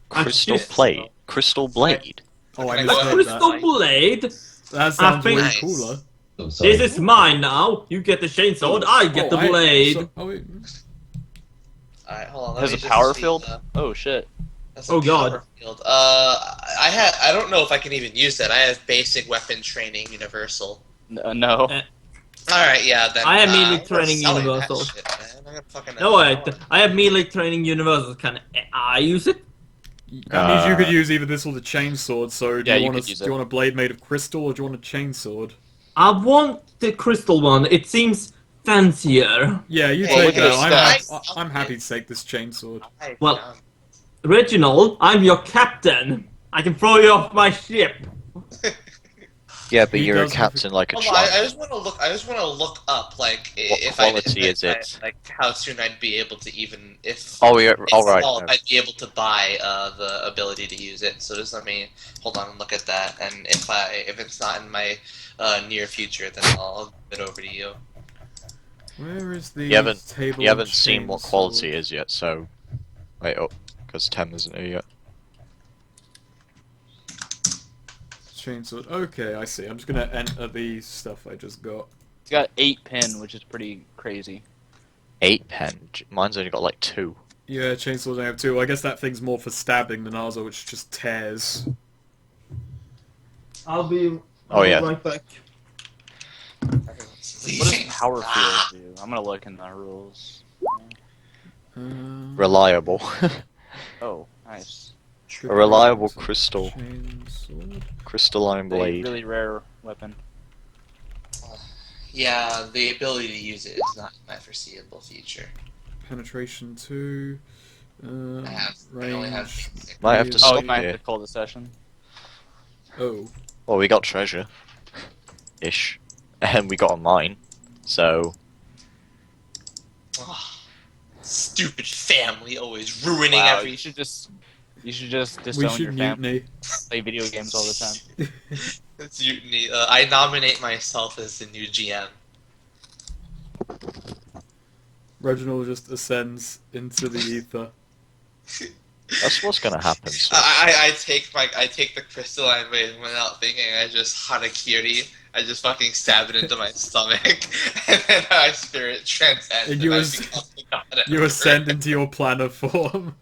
Crystal Actually- plate. Crystal blade. Oh, I Can I A go misheard crystal that. blade? That sounds way Nice. cooler. I'm sorry. This is mine now. You get the chainsword, I get the blade. Wait. Alright, hold on. Let Has me a just power see, field? Oh shit. that's a Oh, God. power field. I don't know if I can even use that. I have basic weapon training universal. No. Alright, yeah, then. I have melee I'm not training selling that universal. shit, man. I'm gonna fucking No, wait. I have melee training universal. Can I use it? That means you could use either this or the chainsword. So do Yeah, you you want could use do you it. want a blade made of crystal or do you want a chainsword? I want the crystal one. It seems fancier. Yeah, you Hey, take look at that. his I'm happy to take this chainsword. Well- Reginald, I'm your captain. I can throw you off my ship. Yeah, but He you're a does have captain like a Hold on, I child. just want to look. I just want to look up, like, What if I quality if is I- it? like how soon I'd be able to even if. Oh, yeah. it's All right. installed, no. I'd be able to buy the ability to use it. So just let me hold on and look at that. And if it's not in my near future, then I'll give it over to you. Where is the You haven't table? you haven't and seen what chainsaw? quality is yet, so wait up, because Tem isn't here yet. Chainsaw. Okay, I see. I'm just gonna enter the stuff I just got. It's got 8 pin, which is pretty crazy. 8 pen. Mine's only got like 2. Yeah, chainsaws I have too. I guess that thing's more for stabbing than ours, which just tears. I'll be Oh, yeah. right back. Everyone's What does leaving. power Ah. field do? I'm gonna look in the rules. Reliable. Oh, nice. A reliable crystal. Chainsaw. Crystalline A blade. really rare weapon. Yeah, the ability to use it is not my foreseeable future. Penetration 2. I only have Range. basic. Might have to Oh, stop you might here. have to call the session. Oh. Well, we got treasure. Ish. And we got a mine. So, Ah, stupid family always ruining Wow, every. you should just disown We your should family. mutiny. Play video games all the time. It's mutiny. I nominate myself as the new GM. Reginald just ascends into the ether. that's what's gonna happen. So. I take the crystalline blade without thinking. I just harakiri. I just fucking stab it into my stomach, and then my spirit transcends. And you I as- become the god You emperor. ascend into your planar form.